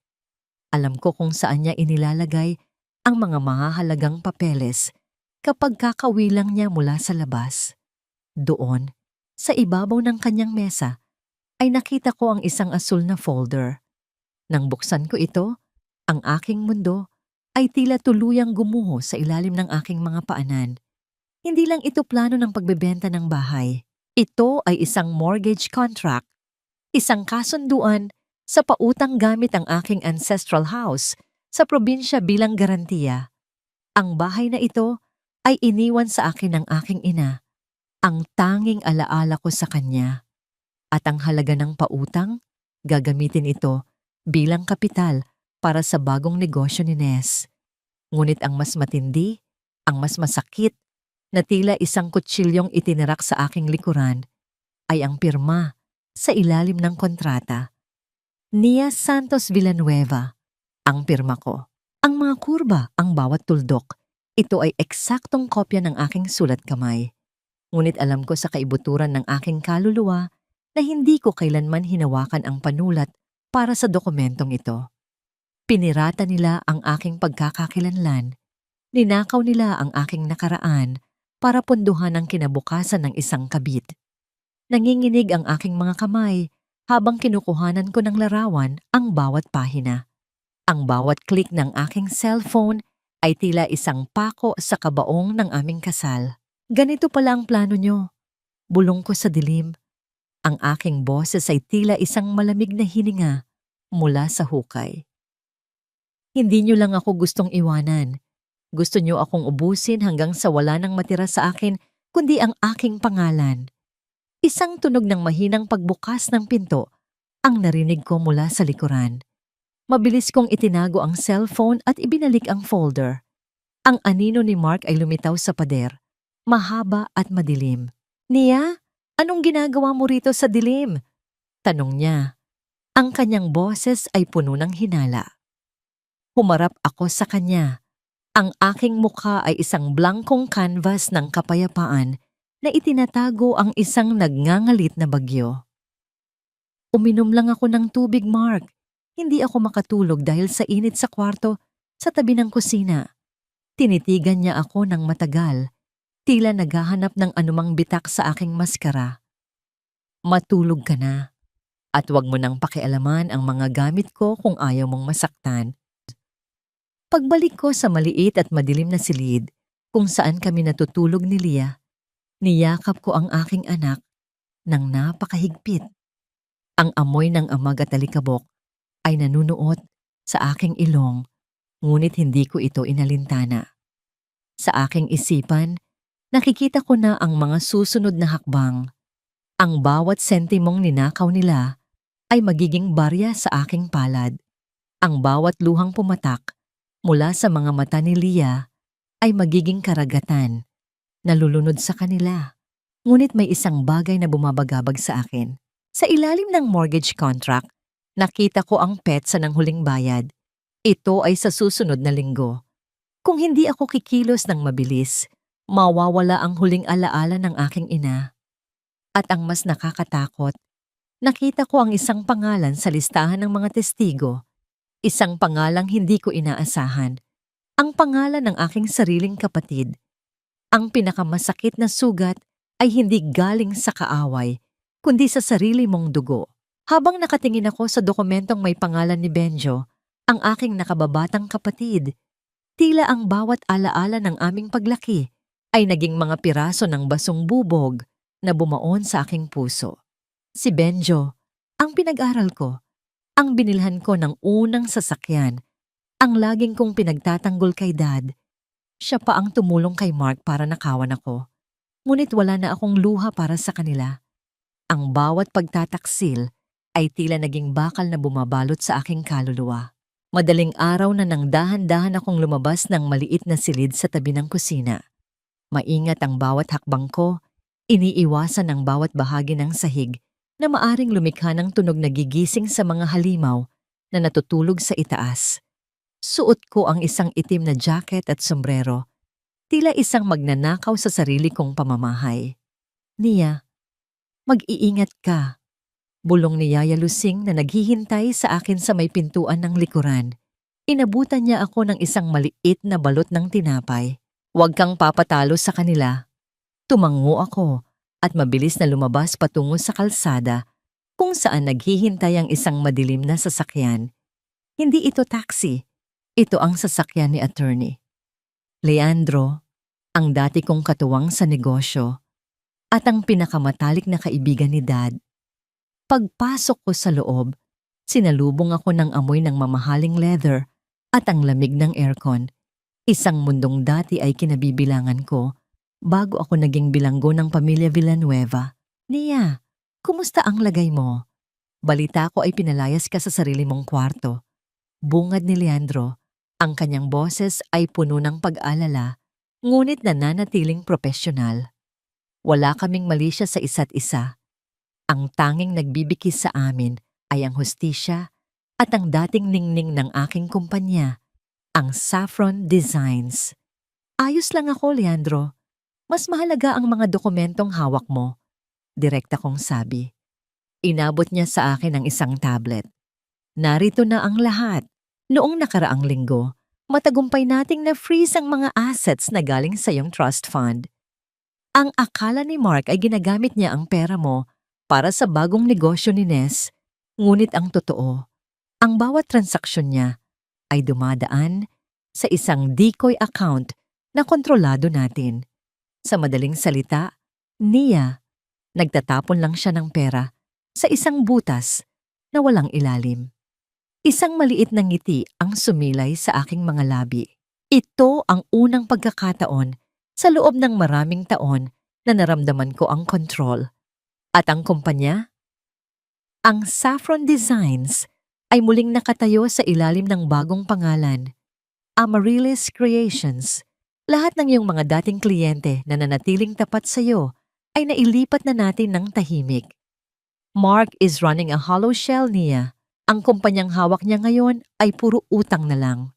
Alam ko kung saan niya inilalagay ang mga mahahalagang papeles kapag kakawilang niya mula sa labas. Doon, sa ibabaw ng kanyang mesa, ay nakita ko ang isang asul na folder. Nang buksan ko ito, ang aking mundo ay tila tuluyang gumuho sa ilalim ng aking mga paanan. Hindi lang ito plano ng pagbebenta ng bahay. Ito ay isang mortgage contract, isang kasunduan sa pautang gamit ang aking ancestral house sa probinsya bilang garantiya. Ang bahay na ito ay iniwan sa akin ng aking ina, ang tanging alaala ko sa kanya. At ang halaga ng pautang, gagamitin ito bilang kapital para sa bagong negosyo ni Ness. Ngunit ang mas matindi, ang mas masakit, na tila isang kutsilyong itinirak sa aking likuran, ay ang pirma sa ilalim ng kontrata. Nia Santos Villanueva, ang pirma ko. Ang mga kurba, ang bawat tuldok, ito ay eksaktong kopya ng aking sulat kamay. Ngunit alam ko sa kaibuturan ng aking kaluluwa na hindi ko kailanman hinawakan ang panulat para sa dokumentong ito. Pinirata nila ang aking pagkakakilanlan. Ninakaw nila ang aking nakaraan para punduhan ang kinabukasan ng isang kabit. Nanginginig ang aking mga kamay habang kinukuhanan ko ng larawan ang bawat pahina. Ang bawat click ng aking cellphone ay tila isang pako sa kabaong ng aming kasal. Ganito pala ang plano nyo. Bulong ko sa dilim. Ang aking boses ay tila isang malamig na hininga mula sa hukay. Hindi nyo lang ako gustong iwanan. Gusto nyo akong ubusin hanggang sa wala nang matira sa akin kundi ang aking pangalan. Isang tunog ng mahinang pagbukas ng pinto ang narinig ko mula sa likuran. Mabilis kong itinago ang cellphone at ibinalik ang folder. Ang anino ni Mark ay lumitaw sa pader, mahaba at madilim. "Nia, anong ginagawa mo rito sa dilim?" tanong niya. Ang kanyang boses ay puno ng hinala. Humarap ako sa kanya. Ang aking mukha ay isang blankong canvas ng kapayapaan na itinatago ang isang nagngangalit na bagyo. "Uminom lang ako ng tubig, Mark. Hindi ako makatulog dahil sa init sa kwarto sa tabi ng kusina." Tinitigan niya ako ng matagal, tila naghahanap ng anumang bitak sa aking maskara. "Matulog ka na. At wag mo nang pakialaman ang mga gamit ko kung ayaw mong masaktan." Pagbalik ko sa maliit at madilim na silid kung saan kami natutulog ni Leah, niyakap ko ang aking anak ng napakahigpit. Ang amoy ng amag at alikabok ay nanunuot sa aking ilong, ngunit hindi ko ito inalintana. Sa aking isipan, nakikita ko na ang mga susunod na hakbang. Ang bawat sentimong ninakaw nila ay magiging barya sa aking palad. Ang bawat luhang pumatak mula sa mga mata ni Leah ay magiging karagatan, nalulunod sa kanila. Ngunit may isang bagay na bumabagabag sa akin. Sa ilalim ng mortgage contract, nakita ko ang petsa ng huling bayad. Ito ay sa susunod na linggo. Kung hindi ako kikilos ng mabilis, mawawala ang huling alaala ng aking ina. At ang mas nakakatakot, nakita ko ang isang pangalan sa listahan ng mga testigo. Isang pangalang hindi ko inaasahan. Ang pangalan ng aking sariling kapatid. Ang pinakamasakit na sugat ay hindi galing sa kaaway, kundi sa sarili mong dugo. Habang nakatingin ako sa dokumentong may pangalan ni Benjo, ang aking nakababatang kapatid, tila ang bawat alaala ng aming paglaki ay naging mga piraso ng basong bubog na bumaon sa aking puso. Si Benjo, ang pinag-aral ko, ang binilhan ko ng unang sasakyan, ang laging kong pinagtatanggol kay Dad. Siya pa ang tumulong kay Mark para nakawan ako. Ngunit wala na akong luha para sa kanila. Ang bawat pagtataksil ay tila naging bakal na bumabalot sa aking kaluluwa. Madaling araw na nang dahan-dahan akong lumabas ng maliit na silid sa tabi ng kusina. Maingat ang bawat hakbang ko, iniiwasan ang bawat bahagi ng sahig na maaring lumikha ng tunog na gigising sa mga halimaw na natutulog sa itaas. Suot ko ang isang itim na jacket at sombrero, tila isang magnanakaw sa sarili kong pamamahay. "Nia, mag-iingat ka," bulong ni Yaya Lusing na naghihintay sa akin sa may pintuan ng likuran. Inabutan niya ako ng isang maliit na balot ng tinapay. "Huwag kang papatalo sa kanila." Tumango ako at mabilis na lumabas patungo sa kalsada kung saan naghihintay ang isang madilim na sasakyan. Hindi ito taxi. Ito ang sasakyan ni attorney Leandro, ang dati kong katuwang sa negosyo at ang pinakamatalik na kaibigan ni Dad. Pagpasok ko sa loob, sinalubong ako ng amoy ng mamahaling leather at ang lamig ng aircon. Isang mundong dati ay kinabibilangan ko bago ako naging bilanggo ng pamilya Villanueva. "Nia, kumusta ang lagay mo? Balita ko ay pinalayas ka sa sarili mong kwarto." Bungad ni Leandro, ang kanyang boses ay puno ng pag-alala, ngunit nananatiling propesyonal. Wala kaming malisya sa isa't isa. Ang tanging nagbibigkis sa amin ay ang hustisya at ang dating ningning ng aking kumpanya, ang Saffron Designs. "Ayos lang ako, Leandro. Mas mahalaga ang mga dokumentong hawak mo, direkta kong sabi. Inabot niya sa akin ang isang tablet. Narito na ang lahat. Noong nakaraang linggo, matagumpay nating na-freeze ang mga assets na galing sa iyong trust fund. Ang akala ni Mark ay ginagamit niya ang pera mo para sa bagong negosyo ni Ness, ngunit ang totoo, ang bawat transaksyon niya ay dumadaan sa isang decoy account na kontrolado natin. Sa madaling salita, Nia, nagtatapon lang siya ng pera sa isang butas na walang ilalim. Isang maliit na ngiti ang sumilay sa aking mga labi. Ito ang unang pagkakataon sa loob ng maraming taon na naramdaman ko ang control. At ang kumpanya? Ang Saffron Designs ay muling nakatayo sa ilalim ng bagong pangalan, Amaryllis Creations. Lahat ng iyong mga dating kliyente na nanatiling tapat sa iyo ay nailipat na natin ng tahimik. Mark is running a hollow shell niya. Ang kumpanyang hawak niya ngayon ay puro utang na lang.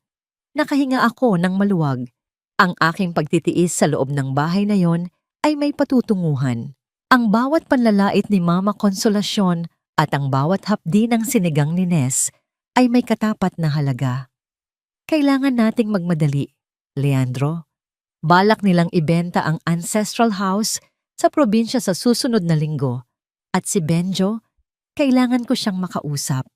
Nakahinga ako ng maluwag. Ang aking pagtitiis sa loob ng bahay na yon ay may patutunguhan. Ang bawat panlalait ni Mama Konsolasyon at ang bawat hapdi ng sinigang ni Ness ay may katapat na halaga. Kailangan nating magmadali, Leandro. Balak nilang ibenta ang ancestral house sa probinsya sa susunod na linggo at si Benjo, kailangan ko siyang makausap.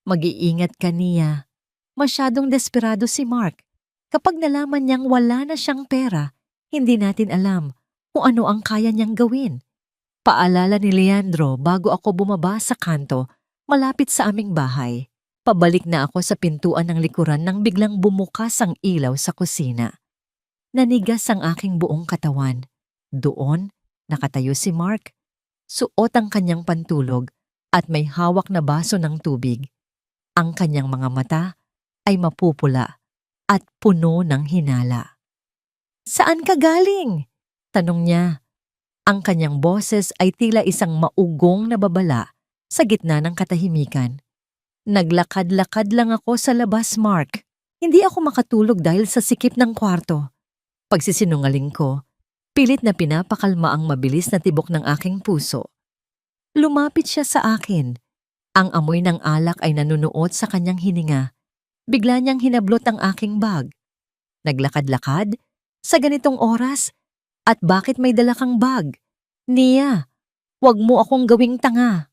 Mag-iingat ka niya. Masyadong desperado si Mark. Kapag nalaman niyang wala na siyang pera, hindi natin alam kung ano ang kaya niyang gawin. Paalala ni Leandro bago ako bumaba sa kanto malapit sa aming bahay. Pabalik na ako sa pintuan ng likuran nang biglang bumukas ang ilaw sa kusina. Nanigas ang aking buong katawan. Doon, nakatayo si Mark. Suot ang kanyang pantulog at may hawak na baso ng tubig. Ang kanyang mga mata ay mapupula at puno ng hinala. "Saan ka galing?" tanong niya. Ang kanyang boses ay tila isang maugong na babala sa gitna ng katahimikan. "Naglakad-lakad lang ako sa labas, Mark. Hindi ako makatulog dahil sa sikip ng kwarto." Pagsisinungaling ko, pilit na pinapakalma ang mabilis na tibok ng aking puso. Lumapit siya sa akin. Ang amoy ng alak ay nanunuot sa kanyang hininga. Bigla niyang hinablot ang aking bag. "Naglakad-lakad? Sa ganitong oras? At bakit may dala kang bag? Nia, wag mo akong gawing tanga."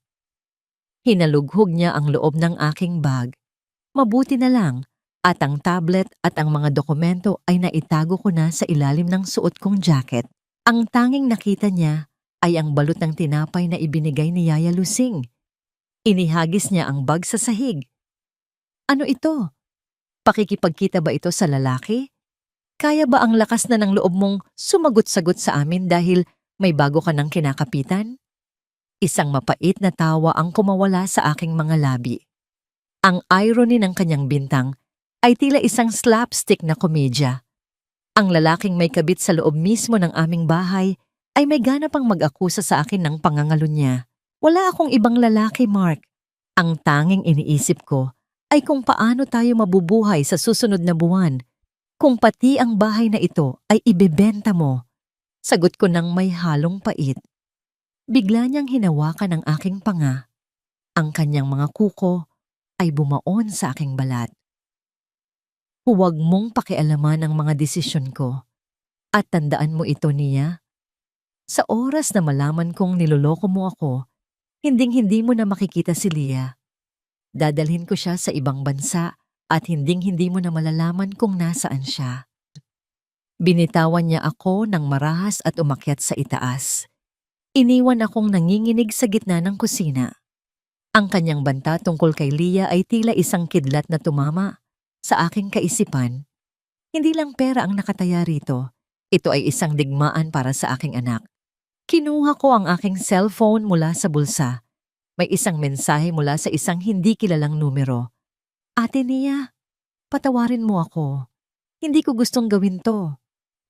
Hinalughog niya ang loob ng aking bag. Mabuti na lang at ang tablet at ang mga dokumento ay naitago ko na sa ilalim ng suot kong jacket. Ang tanging nakita niya ay ang balot ng tinapay na ibinigay ni Yaya Lusing. Inihagis niya ang bag sa sahig. "Ano ito? Pakikipagkita ba ito sa lalaki? Kaya ba ang lakas na ng loob mong sumagot-sagot sa amin dahil may bago ka ng kinakapitan?" Isang mapait na tawa ang kumawala sa aking mga labi. Ang irony ng kanyang bintang ay tila isang slapstick na komedya. Ang lalaking may kabit sa loob mismo ng aming bahay ay may gana pang mag-akusa sa akin ng pangangalo niya. Wala akong ibang lalaki, Mark. Ang tanging iniisip ko ay kung paano tayo mabubuhay sa susunod na buwan kung pati ang bahay na ito ay ibebenta mo. Sagot ko ng may halong pait. Bigla niyang hinawakan ang aking panga. Ang kanyang mga kuko ay bumaon sa aking balat. "Huwag mong pakialaman ang mga desisyon ko. At tandaan mo ito, Nia. Sa oras na malaman kong niloloko mo ako, hinding-hindi mo na makikita si Leah. Dadalhin ko siya sa ibang bansa at hinding-hindi mo na malalaman kung nasaan siya." Binitawan niya ako ng marahas at umakyat sa itaas. Iniwan akong nanginginig sa gitna ng kusina. Ang kanyang banta tungkol kay Leah ay tila isang kidlat na tumama sa aking kaisipan. Hindi lang pera ang nakataya rito. Ito ay isang digmaan para sa aking anak. Kinuha ko ang aking cellphone mula sa bulsa. May isang mensahe mula sa isang hindi kilalang numero. "Ate Nia, patawarin mo ako. Hindi ko gustong gawin to.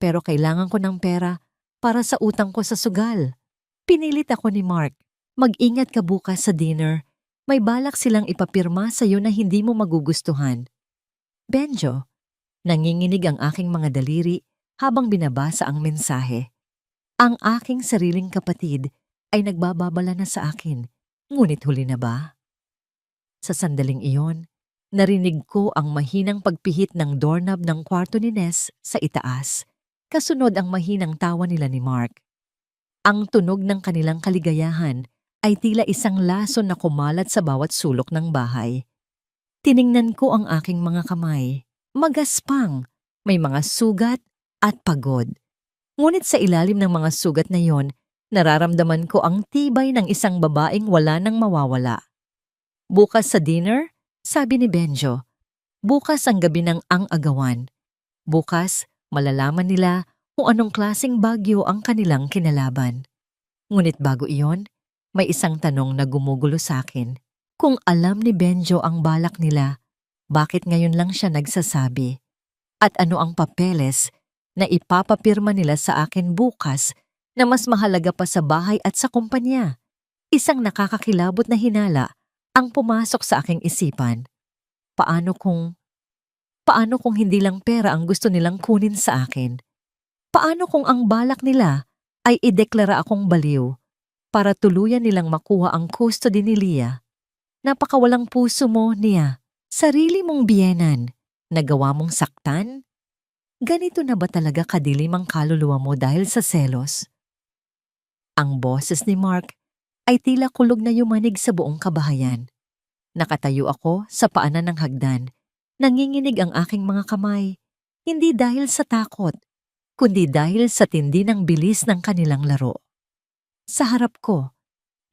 Pero kailangan ko ng pera para sa utang ko sa sugal." Pinilit ako ni Mark. "Mag-ingat ka bukas sa dinner. May balak silang ipapirma sa iyo na hindi mo magugustuhan." "Benjo," nanginginig ang aking mga daliri habang binabasa ang mensahe. Ang aking sariling kapatid ay nagbababala na sa akin, ngunit huli na ba? Sa sandaling iyon, narinig ko ang mahinang pagpihit ng doorknob ng kwarto ni Ness sa itaas, kasunod ang mahinang tawa nila ni Mark. Ang tunog ng kanilang kaligayahan ay tila isang lason na kumalat sa bawat sulok ng bahay. Tiningnan ko ang aking mga kamay. Magaspang, may mga sugat at pagod. Ngunit sa ilalim ng mga sugat na yon, nararamdaman ko ang tibay ng isang babaeng wala nang mawawala. Bukas sa dinner, sabi ni Benjo. Bukas ang gabi ng ang agawan. Bukas, malalaman nila kung anong klaseng bagyo ang kanilang kinalaban. Ngunit bago iyon, may isang tanong na gumugulo sa akin. Kung alam ni Benjo ang balak nila, bakit ngayon lang siya nagsasabi? At ano ang papeles na ipapapirma nila sa akin bukas na mas mahalaga pa sa bahay at sa kumpanya? Isang nakakakilabot na hinala ang pumasok sa aking isipan. Paano kung hindi lang pera ang gusto nilang kunin sa akin? Paano kung ang balak nila ay ideklara akong baliw para tuluyan nilang makuha ang custody ni Leah? Napakawalang puso mo, Nia. Sarili mong biyenan. Nagawa mong saktan? Ganito na ba talaga kadilim ang kaluluwa mo dahil sa selos? Ang boses ni Mark ay tila kulog na yumanig sa buong kabahayan. Nakatayo ako sa paanan ng hagdan. Nanginginig ang aking mga kamay. Hindi dahil sa takot, kundi dahil sa tindi ng bilis ng kanilang laro. Sa harap ko,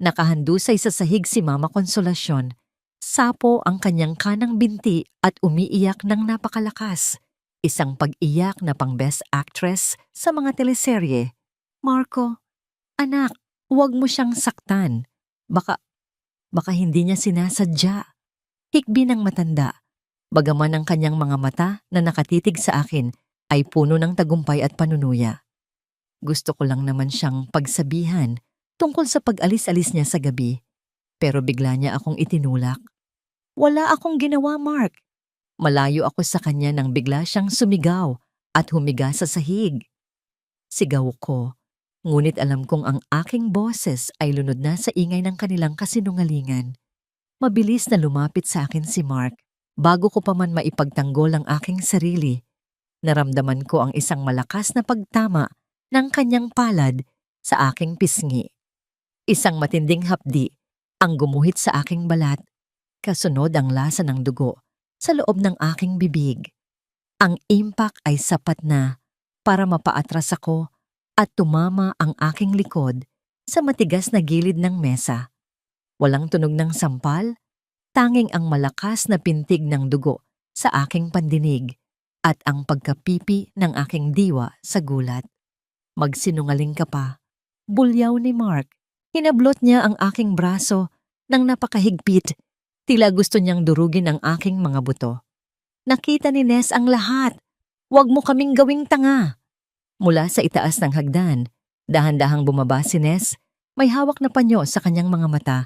nakahandusay sa sahig si Mama Konsolasyon. Sapo ang kanyang kanang binti at umiiyak ng napakalakas. Isang pag-iyak na pang best actress sa mga teleserye. Marco, anak, huwag mo siyang saktan. Baka hindi niya sinasadya. Hikbi ng matanda. Bagaman ang kanyang mga mata na nakatitig sa akin ay puno ng tagumpay at panunuya. Gusto ko lang naman siyang pagsabihan tungkol sa pag-alis-alis niya sa gabi, pero bigla niya akong itinulak. Wala akong ginawa, Mark. Malayo ako sa kanya nang bigla siyang sumigaw at humiga sa sahig. Sigaw ko, ngunit alam kong ang aking boses ay lunod na sa ingay ng kanilang kasinungalingan. Mabilis na lumapit sa akin si Mark. Bago ko pa man maipagtanggol ang aking sarili, naramdaman ko ang isang malakas na pagtama ng kanyang palad sa aking pisngi. Isang matinding hapdi ang gumuhit sa aking balat, kasunod ang lasa ng dugo sa loob ng aking bibig. Ang impact ay sapat na para mapaatras ako at tumama ang aking likod sa matigas na gilid ng mesa. Walang tunog ng sampal, tanging ang malakas na pintig ng dugo sa aking pandinig at ang pagkapipi ng aking diwa sa gulat. Magsinungaling ka pa. Bulyaw ni Mark. Hinablot niya ang aking braso nang napakahigpit. Tila gusto niyang durugin ang aking mga buto. Nakita ni Ness ang lahat. Huwag mo kaming gawing tanga. Mula sa itaas ng hagdan, dahan-dahang bumaba si Ness, may hawak na panyo sa kanyang mga mata.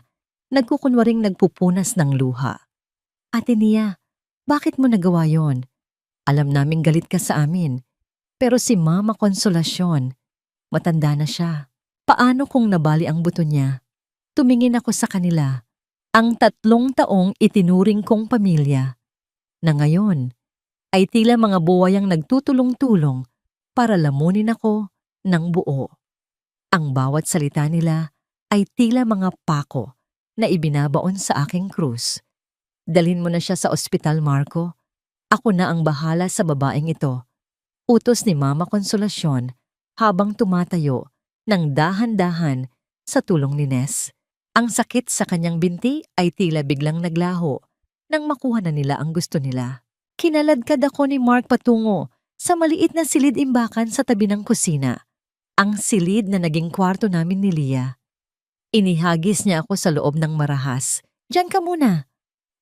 Nagkukunwaring nagpupunas ng luha. Ate Nia, bakit mo nagawa yon? Alam naming galit ka sa amin. Pero si Mama Konsolasyon, matanda na siya. Paano kung nabali ang buto niya? Tumingin ako sa kanila. Ang 3 taong itinuring kong pamilya. Na ngayon, ay tila mga buwayang nagtutulong-tulong para lamunin ako ng buo. Ang bawat salita nila ay tila mga pako na ibinabaon sa aking krus. Dalhin mo na siya sa ospital, Marco. Ako na ang bahala sa babaeng ito. Utos ni Mama Konsolasyon habang tumatayo ng dahan-dahan sa tulong ni Ness. Ang sakit sa kanyang binti ay tila biglang naglaho nang makuha na nila ang gusto nila. Kinaladkad ako ni Mark patungo sa maliit na silid-imbakan sa tabi ng kusina. Ang silid na naging kwarto namin ni Leah. Inihagis niya ako sa loob ng marahas. Diyan ka muna.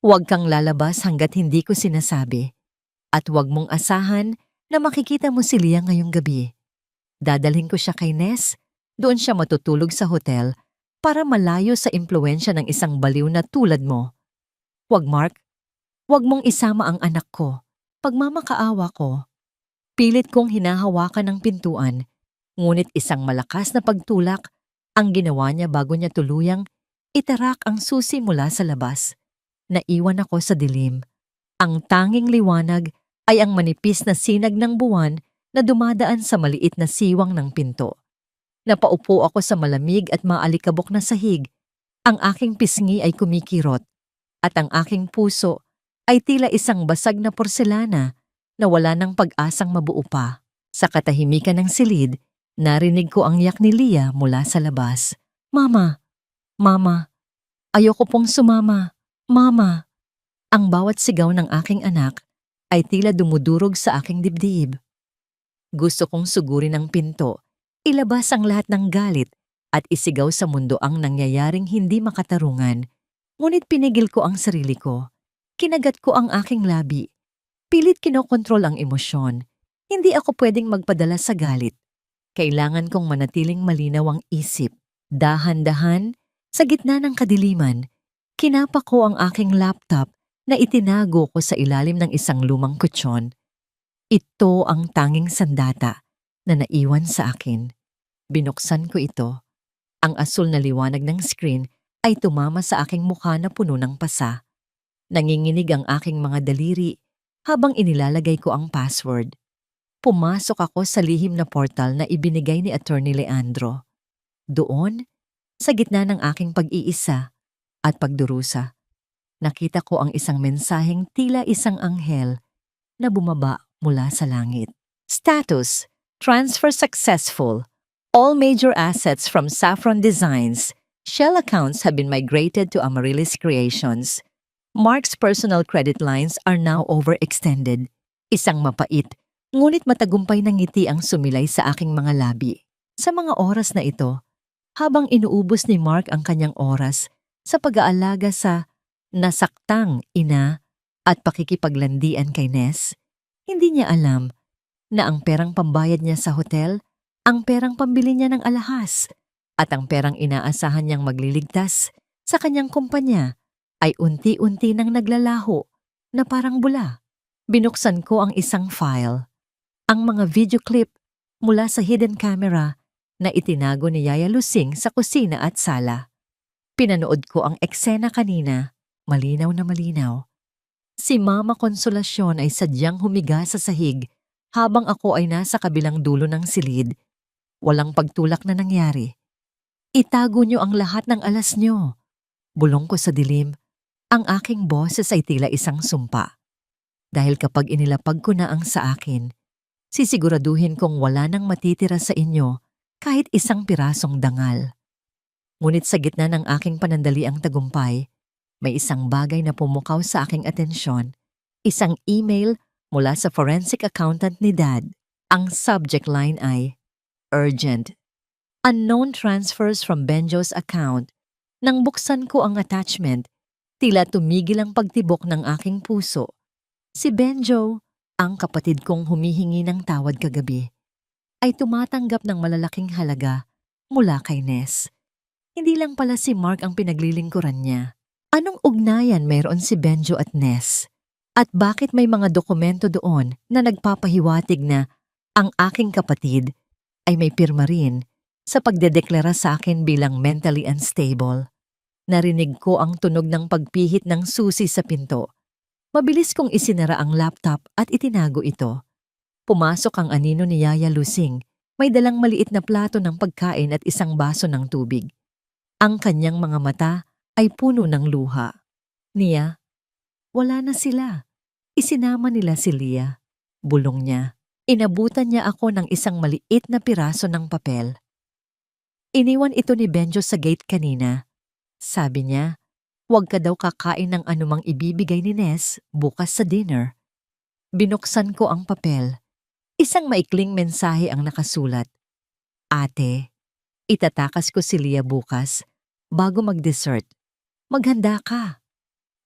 Huwag kang lalabas hanggat hindi ko sinasabi. At huwag mong asahan na makikita mo si Leah ngayong gabi. Dadalhin ko siya kay Ness. Doon siya matutulog sa hotel para malayo sa impluwensya ng isang baliw na tulad mo. Huwag, Mark. Huwag mong isama ang anak ko. Pagmamakaawa ko. Pilit kong hinahawakan ng pintuan, ngunit isang malakas na pagtulak ang ginawa niya bago niya tuluyang itarak ang susi mula sa labas. Naiwan ako sa dilim. Ang tanging liwanag ay ang manipis na sinag ng buwan na dumadaan sa maliit na siwang ng pinto. Napaupo ako sa malamig at maalikabok na sahig. Ang aking pisngi ay kumikirot at ang aking puso ay tila isang basag na porselana na wala ng pag-asang mabuo pa. Sa katahimikan ng silid, narinig ko ang yak ni Leah mula sa labas. "Mama! Mama! Ayoko pong sumama! Mama!" Ang bawat sigaw ng aking anak ay tila dumudurog sa aking dibdib. Gusto kong sugurin ang pinto, ilabas ang lahat ng galit at isigaw sa mundo ang nangyayaring hindi makatarungan. Ngunit pinigil ko ang sarili ko. Kinagat ko ang aking labi. Pilit kinokontrol ang emosyon. Hindi ako pwedeng magpadala sa galit. Kailangan kong manatiling malinaw ang isip. Dahan-dahan, sa gitna ng kadiliman, kinapa ko ang aking laptop na itinago ko sa ilalim ng isang lumang kutsyon. Ito ang tanging sandata na naiwan sa akin. Binuksan ko ito. Ang asul na liwanag ng screen ay tumama sa aking mukha na puno ng pasa. Nanginginig ang aking mga daliri habang inilalagay ko ang password. Pumasok ako sa lihim na portal na ibinigay ni Attorney Leandro. Doon, sa gitna ng aking pag-iisa at pagdurusa, nakita ko ang isang mensaheng tila isang anghel na bumaba mula sa langit. Status: Transfer successful. All major assets from Saffron Designs, shell accounts have been migrated to Amaryllis Creations. Mark's personal credit lines are now overextended. Isang mapait, ngunit matagumpay na ngiti ang sumilay sa aking mga labi. Sa mga oras na ito, habang inuubos ni Mark ang kanyang oras sa pag-aalaga sa nasaktang ina at pakikipaglandian kay Ness, hindi niya alam na ang perang pambayad niya sa hotel, ang perang pambili niya ng alahas, at ang perang inaasahan niyang magliligtas sa kanyang kumpanya ay unti-unti nang naglalaho na parang bula. Binuksan ko ang isang file, ang mga video clip mula sa hidden camera na itinago ni Yaya Lusing sa kusina at sala. Pinanood ko ang eksena kanina, malinaw na malinaw. Si Mama Konsolasyon ay sadyang humiga sa sahig habang ako ay nasa kabilang dulo ng silid. Walang pagtulak na nangyari. "Itago niyo ang lahat ng alas niyo." Bulong ko sa dilim. Ang aking boses ay tila isang sumpa. Dahil kapag inilapag ko na ang sa akin, sisiguraduhin kong wala nang matitira sa inyo kahit isang pirasong dangal. Ngunit sa gitna ng aking panandaliang tagumpay, may isang bagay na pumukaw sa aking atensyon. Isang email mula sa forensic accountant ni Dad. Ang subject line ay urgent. Unknown transfers from Benjo's account. Nang buksan ko ang attachment, tila tumigil ang pagtibok ng aking puso. Si Benjo, ang kapatid kong humihingi ng tawad kagabi, ay tumatanggap ng malalaking halaga mula kay Ness. Hindi lang pala si Mark ang pinaglilingkuran niya. Anong ugnayan mayroon si Benjo at Ness? At bakit may mga dokumento doon na nagpapahiwatig na ang aking kapatid ay may pirma rin sa pagdedeklara sa akin bilang mentally unstable? Narinig ko ang tunog ng pagpihit ng susi sa pinto. Mabilis kong isinara ang laptop at itinago ito. Pumasok ang anino ni Yaya Lusing. May dalang maliit na plato ng pagkain at isang baso ng tubig. Ang kanyang mga mata ay puno ng luha. "Nia, wala na sila. Isinama nila si Leah." Bulong niya. Inabutan niya ako ng isang maliit na piraso ng papel. "Iniwan ito ni Benjo sa gate kanina. Sabi niya, huwag ka daw kakain ng anumang ibibigay ni Ness bukas sa dinner." Binuksan ko ang papel. Isang maikling mensahe ang nakasulat. "Ate, itatakas ko si Leah bukas bago mag-dessert. Maghanda ka.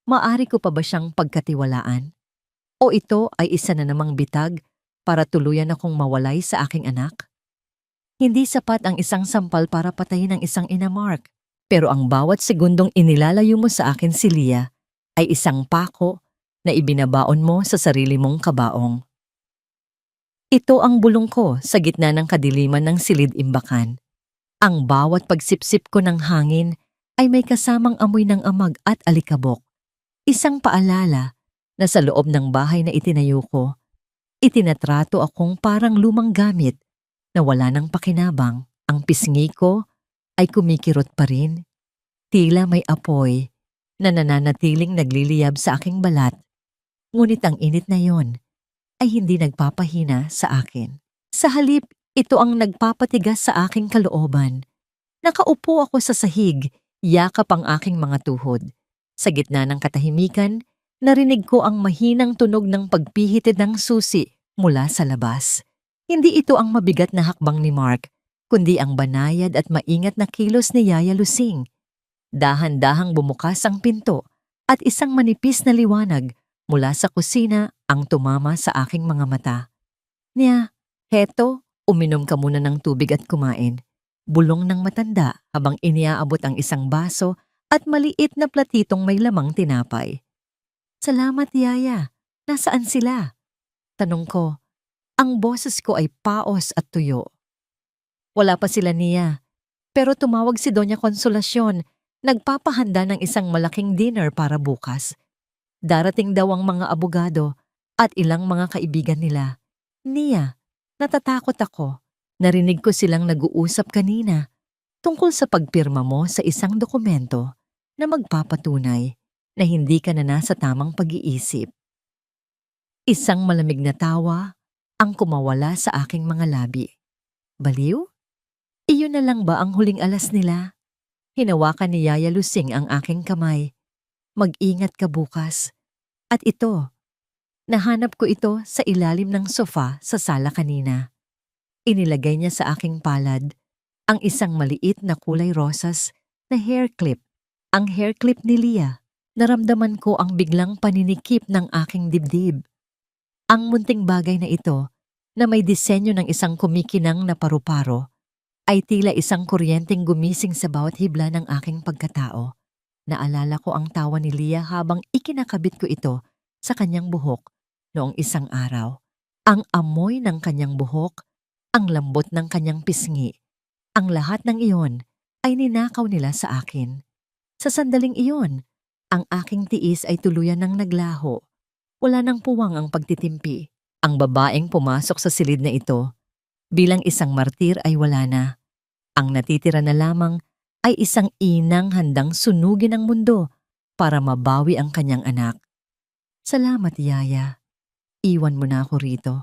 Maari ko pa ba siyang pagkatiwalaan? O ito ay isa na namang bitag para tuluyan akong mawalay sa aking anak? Hindi sapat ang isang sampal para patayin ang isang ina, Mark. Pero ang bawat segundong inilalayo mo sa akin si Leah ay isang pako na ibinabaon mo sa sarili mong kabaong." Ito ang bulong ko sa gitna ng kadiliman ng silid-imbakan. Ang bawat pagsipsip ko ng hangin ay may kasamang amoy ng amag at alikabok. Isang paalala na sa loob ng bahay na itinayo ko, itinatrato akong parang lumang gamit na wala ng pakinabang. Ang pisngi ko ay kumikirot pa rin. Tila may apoy na nananatiling nagliliyab sa aking balat. Ngunit ang init na yon ay hindi nagpapahina sa akin. Sa halip, ito ang nagpapatigas sa aking kalooban. Nakaupo ako sa sahig, yakap ang aking mga tuhod. Sa gitna ng katahimikan, narinig ko ang mahinang tunog ng pagpihitid ng susi mula sa labas. Hindi ito ang mabigat na hakbang ni Mark, kundi ang banayad at maingat na kilos ni Yaya Lusing. Dahan-dahang bumukas ang pinto at isang manipis na liwanag mula sa kusina ang tumama sa aking mga mata. Niya, heto, uminom ka muna ng tubig at kumain. Bulong ng matanda habang iniaabot ang isang baso at maliit na platitong may lamang tinapay. Salamat, Yaya. Nasaan sila? Tanong ko. Ang boses ko ay paos at tuyo. Wala pa sila, Nia. Pero tumawag si Doña Consolacion. Nagpapahanda ng isang malaking dinner para bukas. Darating daw ang mga abogado at ilang mga kaibigan nila. Nia, natatakot ako. Narinig ko silang nag-uusap kanina tungkol sa pagpirma mo sa isang dokumento na magpapatunay na hindi ka na nasa tamang pag-iisip. Isang malamig na tawa ang kumawala sa aking mga labi. Baliw? Iyon na lang ba ang huling alas nila? Hinawakan ni Yaya Lusing ang aking kamay. Mag-ingat ka bukas. At ito, nahanap ko ito sa ilalim ng sofa sa sala kanina. Inilagay niya sa aking palad ang isang maliit na kulay rosas na hair clip. Ang hair clip ni Leah. Naramdaman ko ang biglang paninikip ng aking dibdib. Ang munting bagay na ito, na may disenyo ng isang kumikinang na paru-paro, ay tila isang kuryenteng gumising sa bawat hibla ng aking pagkatao. Naalala ko ang tawa ni Leah habang ikinakabit ko ito sa kanyang buhok noong isang araw. Ang amoy ng kanyang buhok, ang lambot ng kanyang pisngi, ang lahat ng iyon ay ninakaw nila sa akin. Sa sandaling iyon, ang aking tiis ay tuluyan ng naglaho. Wala nang puwang ang pagtitimpi. Ang babaeng pumasok sa silid na ito, bilang isang martir ay wala na. Ang natitira na lamang ay isang inang handang sunugin ang mundo para mabawi ang kanyang anak. Salamat, Yaya. Iwan mo na ako rito.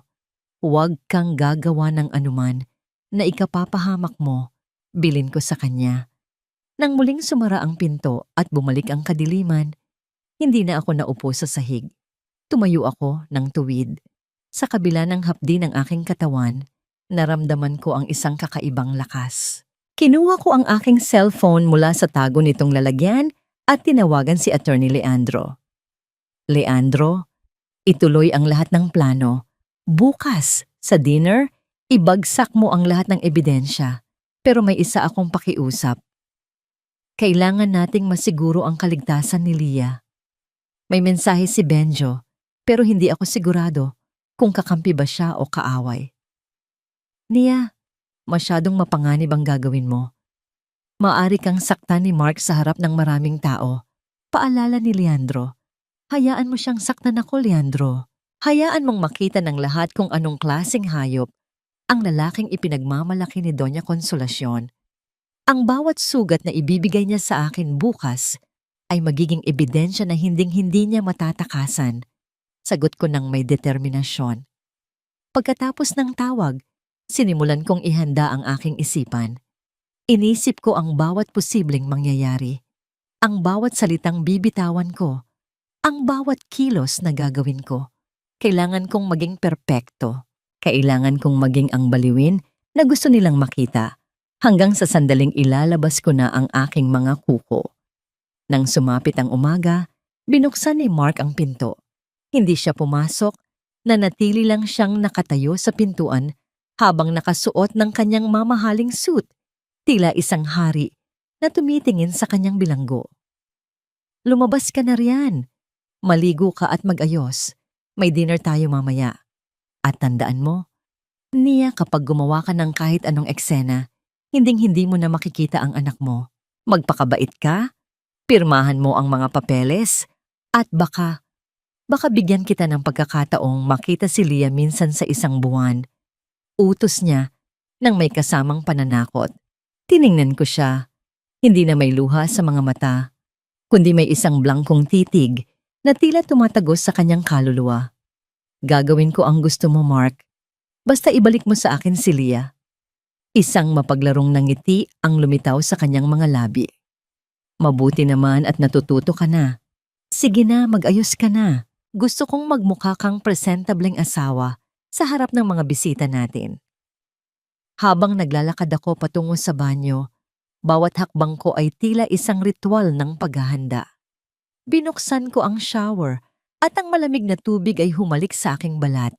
Huwag kang gagawa ng anuman na ikapapahamak mo, bilin ko sa kanya. Nang muling sumara ang pinto at bumalik ang kadiliman, hindi na ako naupo sa sahig. Tumayo ako ng tuwid. Sa kabila ng hapdi ng aking katawan, naramdaman ko ang isang kakaibang lakas. Kinuha ko ang aking cellphone mula sa tago nitong lalagyan at tinawagan si Attorney Leandro. Leandro, ituloy ang lahat ng plano. Bukas, sa dinner, ibagsak mo ang lahat ng ebidensya. Pero may isa akong pakiusap. Kailangan nating masiguro ang kaligtasan ni Leah. May mensahe si Benjo, pero hindi ako sigurado kung kakampi ba siya o kaaway. Nia, masyadong mapanganib ang gagawin mo. Maari kang saktan ni Mark sa harap ng maraming tao. Paalala ni Leandro. Hayaan mo siyang saktan ako, Leandro. Hayaan mong makita ng lahat kung anong klaseng hayop ang lalaking ipinagmamalaki ni Doña Consolacion. Ang bawat sugat na ibibigay niya sa akin bukas ay magiging ebidensya na hinding-hindi niya matatakasan. Sagot ko ng may determinasyon. Pagkatapos ng tawag, sinimulan kong ihanda ang aking isipan. Inisip ko ang bawat posibleng mangyayari. Ang bawat salitang bibitawan ko. Ang bawat kilos na gagawin ko. Kailangan kong maging perpekto. Kailangan kong maging ang baliwin na gusto nilang makita. Hanggang sa sandaling ilalabas ko na ang aking mga kuko. Nang sumapit ang umaga, binuksan ni Mark ang pinto. Hindi siya pumasok, nanatili lang siyang nakatayo sa pintuan habang nakasuot ng kanyang mamahaling suit, tila isang hari na tumitingin sa kanyang bilanggo. Lumabas ka na riyan. Maligo ka at mag-ayos. May dinner tayo mamaya. At tandaan mo, Nia, kapag gumawa ka ng kahit anong eksena, hinding-hindi mo na makikita ang anak mo. Magpakabait ka, pirmahan mo ang mga papeles, at baka bigyan kita ng pagkakataong makita si Leah minsan sa isang buwan. Utos niya nang may kasamang pananakot. Tiningnan ko siya, hindi na may luha sa mga mata, kundi may isang blangkong titig na tila tumatagos sa kanyang kaluluwa. Gagawin ko ang gusto mo, Mark. Basta ibalik mo sa akin si Leah. Isang mapaglarong ng ngiti ang lumitaw sa kanyang mga labi. Mabuti naman at natututo ka na. Sige na, mag-ayos ka na. Gusto kong magmukha kang presentableng asawa sa harap ng mga bisita natin. Habang naglalakad ako patungo sa banyo, bawat hakbang ko ay tila isang ritual ng paghahanda. Binuksan ko ang shower at ang malamig na tubig ay humalik sa aking balat.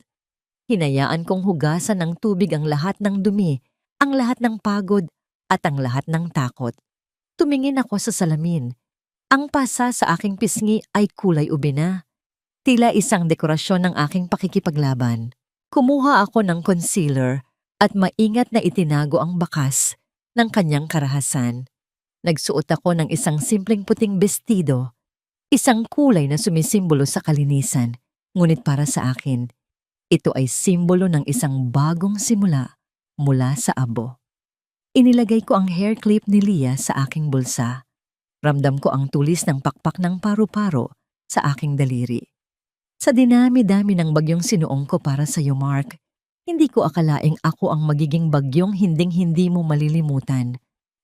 Hinayaan kong hugasan ng tubig ang lahat ng dumi, ang lahat ng pagod at ang lahat ng takot. Tumingin ako sa salamin. Ang pasa sa aking pisngi ay kulay ube na. Tila isang dekorasyon ng aking pakikipaglaban. Kumuha ako ng concealer at maingat na itinago ang bakas ng kanyang karahasan. Nagsuot ako ng isang simpleng puting bestido, isang kulay na sumisimbolo sa kalinisan, ngunit para sa akin, ito ay simbolo ng isang bagong simula mula sa abo. Inilagay ko ang hair clip ni Leah sa aking bulsa. Ramdam ko ang tulis ng pakpak ng paru-paro sa aking daliri. Sa dinami-dami ng bagyong sinuong ko para sa iyo, Mark, hindi ko akalaing ako ang magiging bagyong hinding-hindi mo malilimutan.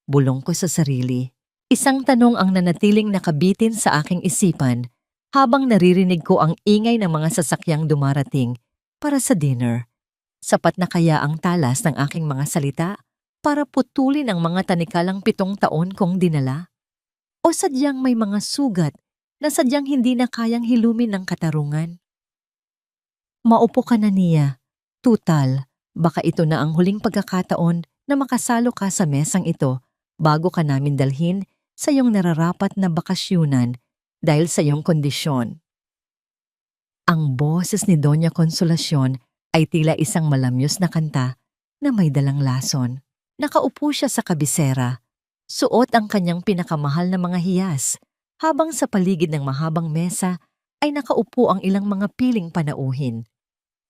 Bulong ko sa sarili. Isang tanong ang nanatiling nakabitin sa aking isipan habang naririnig ko ang ingay ng mga sasakyang dumarating para sa dinner. Sapat na kaya ang talas ng aking mga salita para putulin ang mga tanikalang 7 taon kong dinala? O sadyang may mga sugat na sadyang hindi na kayang hilumin ng katarungan? Maupo ka na, Nia. Tutal, baka ito na ang huling pagkakataon na makasalo ka sa mesang ito bago ka namin dalhin sa iyong nararapat na bakasyunan dahil sa iyong kondisyon. Ang boses ni Doña Consolacion ay tila isang malamyos na kanta na may dalang lason. Nakaupo siya sa kabisera, suot ang kanyang pinakamahal na mga hiyas, habang sa paligid ng mahabang mesa ay nakaupo ang ilang mga piling panauhin.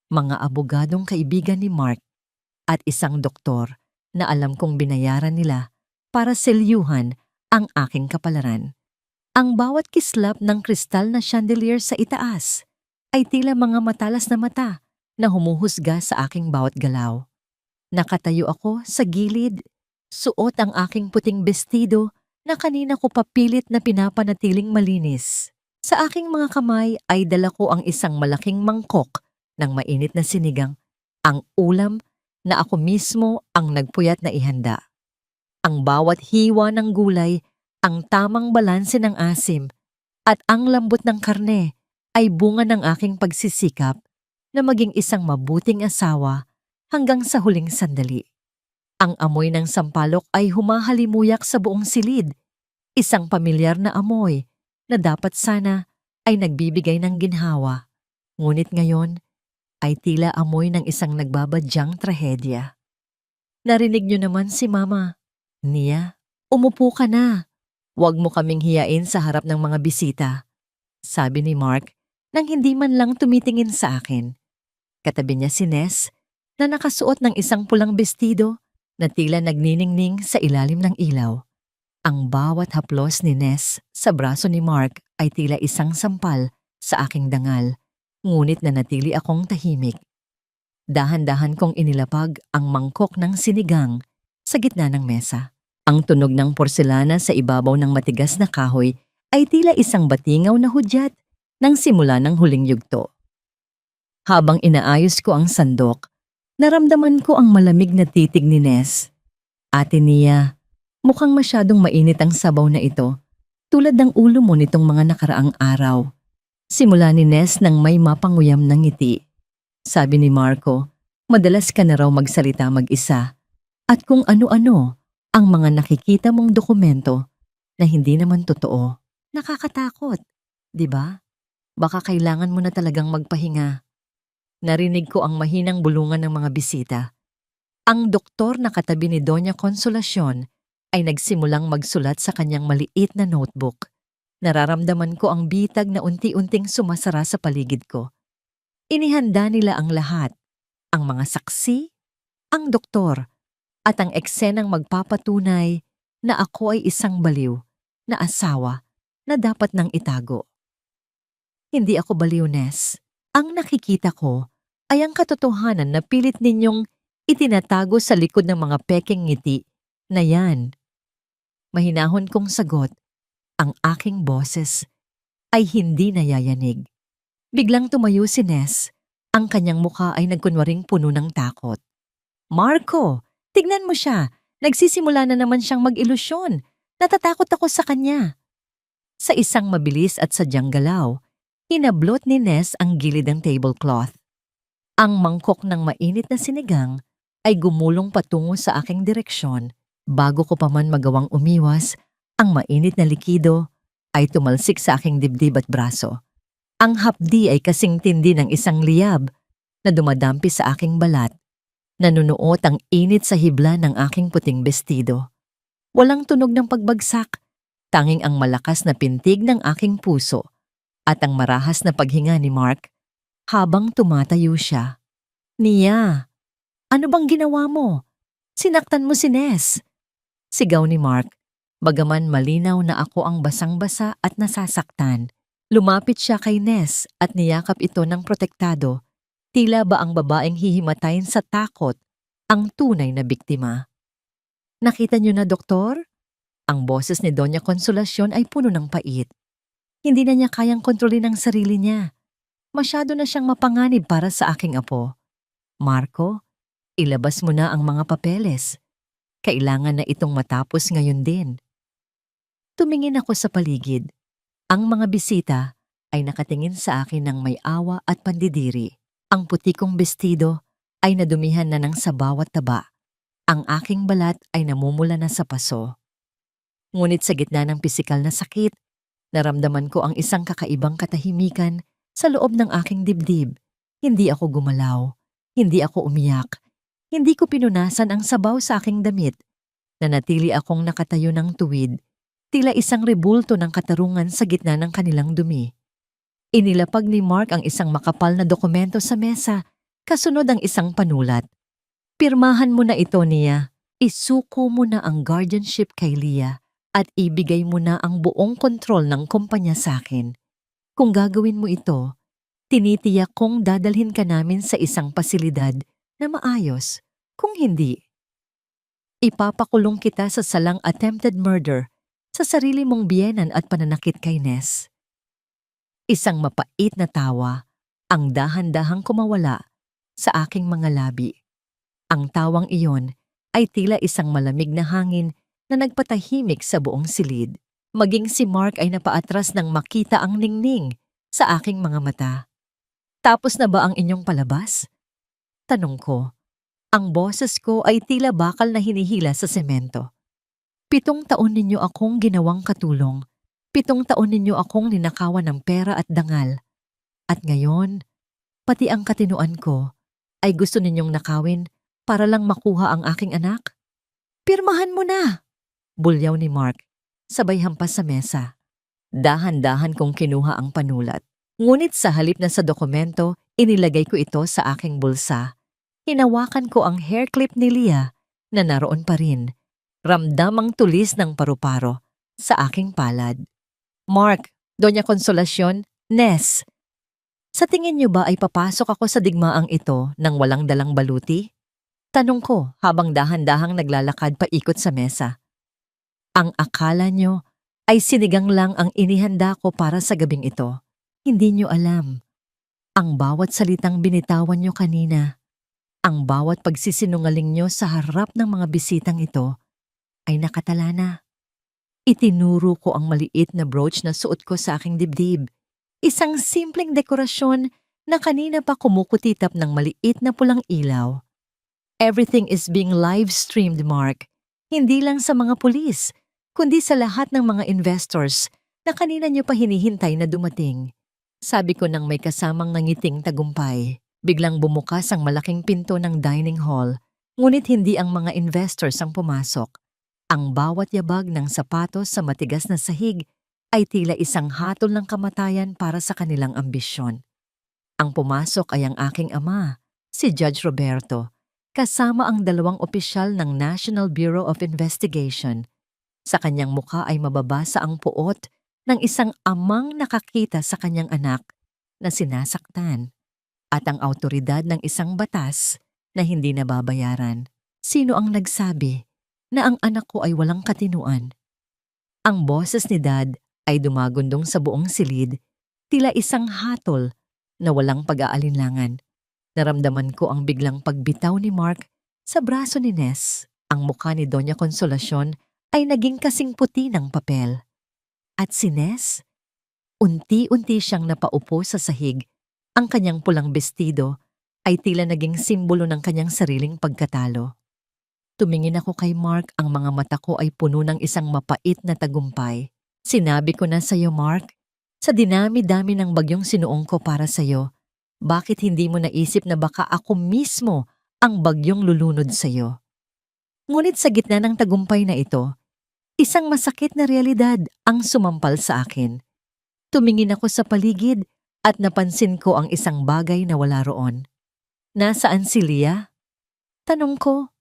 Mga abogadong kaibigan ni Mark at isang doktor na alam kong binayaran nila para selyuhan ang aking kapalaran. Ang bawat kislap ng kristal na chandelier sa itaas ay tila mga matalas na mata na humuhusga sa aking bawat galaw. Nakatayo ako sa gilid, suot ang aking puting bestido na kanina ko papilit na pinapanatiling malinis. Sa aking mga kamay ay dala ko ang isang malaking mangkok ng mainit na sinigang, ang ulam na ako mismo ang nagpuyat na ihanda. Ang bawat hiwa ng gulay, ang tamang balanse ng asim, at ang lambot ng karne ay bunga ng aking pagsisikap na maging isang mabuting asawa hanggang sa huling sandali. Ang amoy ng sampalok ay humahalimuyak sa buong silid, isang pamilyar na amoy na dapat sana ay nagbibigay ng ginhawa. Ngunit ngayon ay tila amoy ng isang nagbabadyang trahedya. Narinig niyo naman si Mama. Nia, umupo ka na. Huwag mo kaming hiyain sa harap ng mga bisita, sabi ni Mark nang hindi man lang tumitingin sa akin. Katabi niya si Ness na nakasuot ng isang pulang bestido na tila nagniningning sa ilalim ng ilaw. Ang bawat haplos ni Ness sa braso ni Mark ay tila isang sampal sa aking dangal, ngunit nanatili akong tahimik. Dahan-dahan kong inilapag ang mangkok ng sinigang sa gitna ng mesa. Ang tunog ng porselana sa ibabaw ng matigas na kahoy ay tila isang batingaw na hudyat ng simula ng huling yugto. Habang inaayos ko ang sandok, naramdaman ko ang malamig na titig ni Ness. Ate Nia, mukhang masyadong mainit ang sabaw na ito, tulad ng ulo mo nitong mga nakaraang araw. Simula ni Ness nang may mapanguyam ng ngiti. Sabi ni Marco, madalas ka na raw magsalita mag-isa at kung ano-ano ang mga nakikita mong dokumento na hindi naman totoo. Nakakatakot, di ba? Baka kailangan mo na talagang magpahinga. Narinig ko ang mahinang bulungan ng mga bisita. Ang doktor na katabi ni Doña Consolacion ay nagsimulang magsulat sa kanyang maliit na notebook. Nararamdaman ko ang bitag na unti-unting sumasara sa paligid ko. Inihanda nila ang lahat, ang mga saksi, ang doktor, at ang eksenang magpapatunay na ako ay isang baliw na asawa na dapat nang itago. Hindi ako baliw, Ness. Ang nakikita ko ay ang katotohanan na pilit ninyong itinatago sa likod ng mga pekeng ngiti na yan. Mahinahon kong sagot, ang aking boses ay hindi nayayanig. Biglang tumayo si Ness. Ang kanyang mukha ay nagkunwaring puno ng takot. Marco, tignan mo siya. Nagsisimula na naman siyang mag-ilusyon. Natatakot ako sa kanya. Sa isang mabilis at sadyang galaw, hinablot ni Ness ang gilid ng tablecloth. Ang mangkok ng mainit na sinigang ay gumulong patungo sa aking direksyon. Bago ko pa man magawang umiwas, ang mainit na likido ay tumalsik sa aking dibdib at braso. Ang hapdi ay kasing tindi ng isang liyab na dumadampi sa aking balat. Nanunuot ang init sa hibla ng aking puting bestido. Walang tunog ng pagbagsak, tanging ang malakas na pintig ng aking puso at ang marahas na paghinga ni Mark habang tumatayo siya. Nia, ano bang ginawa mo? Sinaktan mo si Ness. Sigaw ni Mark, bagaman malinaw na ako ang basang-basa at nasasaktan. Lumapit siya kay Ness at niyakap ito ng protektado. Tila ba ang babaeng hihimatayin sa takot ang tunay na biktima? Nakita niyo na, doktor? Ang boses ni Doña Consolacion ay puno ng pait. Hindi na niya kayang kontrolin ang sarili niya. Masyado na siyang mapanganib para sa aking apo. Marco, ilabas mo na ang mga papeles. Kailangan na itong matapos ngayon din. Tumingin ako sa paligid. Ang mga bisita ay nakatingin sa akin ng may awa at pandidiri. Ang puti kong bestido ay nadumihan na ng sabaw at taba. Ang aking balat ay namumula na sa paso. Ngunit sa gitna ng pisikal na sakit, naramdaman ko ang isang kakaibang katahimikan sa loob ng aking dibdib. Hindi ako gumalaw. Hindi ako umiyak. Hindi ko pinunasan ang sabaw sa aking damit. Nanatili akong nakatayo ng tuwid. Tila isang rebulto ng katarungan sa gitna ng kanilang dumi. Inilapag ni Mark ang isang makapal na dokumento sa mesa, kasunod ang isang panulat. Pirmahan mo na ito, Nia. Isuko mo na ang guardianship kay Leah at ibigay mo na ang buong kontrol ng kumpanya sa akin. Kung gagawin mo ito, tinitiyak kong dadalhin ka namin sa isang pasilidad na maayos. Kung hindi, ipapakulong kita sa salang attempted murder sa sarili mong biyenan at pananakit kay Ness. Isang mapait na tawa ang dahan-dahang kumawala sa aking mga labi. Ang tawang iyon ay tila isang malamig na hangin na nagpatahimik sa buong silid. Maging si Mark ay napaatras nang makita ang ningning sa aking mga mata. Tapos na ba ang inyong palabas? Tanong ko. Ang boses ko ay tila bakal na hinihila sa semento. 7 taon ninyo akong ginawang katulong. 7 taon ninyo akong ninakawan ng pera at dangal. At ngayon, pati ang katinuan ko ay gusto ninyong nakawin para lang makuha ang aking anak? Pirmahan mo na! Bulyaw ni Mark, sabay hampas sa mesa. Dahan-dahan kong kinuha ang panulat. Ngunit sa halip na sa dokumento, inilagay ko ito sa aking bulsa. Hinawakan ko ang hair clip ni Leah na naroon pa rin. Ramdam ang tulis ng paru-paro sa aking palad. Mark, Doña Consolacion, Ness, sa tingin niyo ba ay papasok ako sa digmaang ito nang walang dalang baluti? Tanong ko habang dahan-dahang naglalakad paikot sa mesa. Ang akala niyo ay sinigang lang ang inihanda ko para sa gabing ito. Hindi niyo alam. Ang bawat salitang binitawan niyo kanina, ang bawat pagsisinungaling niyo sa harap ng mga bisitang ito, ay nakatala na. Itinuro ko ang maliit na brooch na suot ko sa aking dibdib. Isang simpleng dekorasyon na kanina pa kumukutitap ng maliit na pulang ilaw. Everything is being live-streamed, Mark. Hindi lang sa mga pulis, kundi sa lahat ng mga investors na kanina niyo pa hinihintay na dumating. Sabi ko nang may kasamang nangiting tagumpay. Biglang bumukas ang malaking pinto ng dining hall, ngunit hindi ang mga investors ang pumasok. Ang bawat yabag ng sapatos sa matigas na sahig ay tila isang hatol ng kamatayan para sa kanilang ambisyon. Ang pumasok ay ang aking ama, si Judge Roberto, kasama ang 2 opisyal ng National Bureau of Investigation. Sa kanyang mukha ay mababasa ang puot ng isang amang nakakita sa kanyang anak na sinasaktan at ang awtoridad ng isang batas na hindi nababayaran. Sino ang nagsabi na ang anak ko ay walang katinuan? Ang boses ni Dad ay dumagundong sa buong silid, tila isang hatol na walang pag-aalinlangan. Naramdaman ko ang biglang pagbitaw ni Mark sa braso ni Ness. Ang mukha ni Doña Consolacion ay naging kasing puti ng papel. At si Ness, unti-unti siyang napaupo sa sahig. Ang kanyang pulang bestido ay tila naging simbolo ng kanyang sariling pagkatalo. Tumingin ako kay Mark, ang mga mata ko ay puno ng isang mapait na tagumpay. Sinabi ko na sa'yo, Mark, sa dinami-dami ng bagyong sinuong ko para sa'yo, bakit hindi mo naisip na baka ako mismo ang bagyong lulunod sa'yo? Ngunit sa gitna ng tagumpay na ito, isang masakit na realidad ang sumampal sa akin. Tumingin ako sa paligid at napansin ko ang isang bagay na wala roon. Nasaan si Leah? Tanong ko.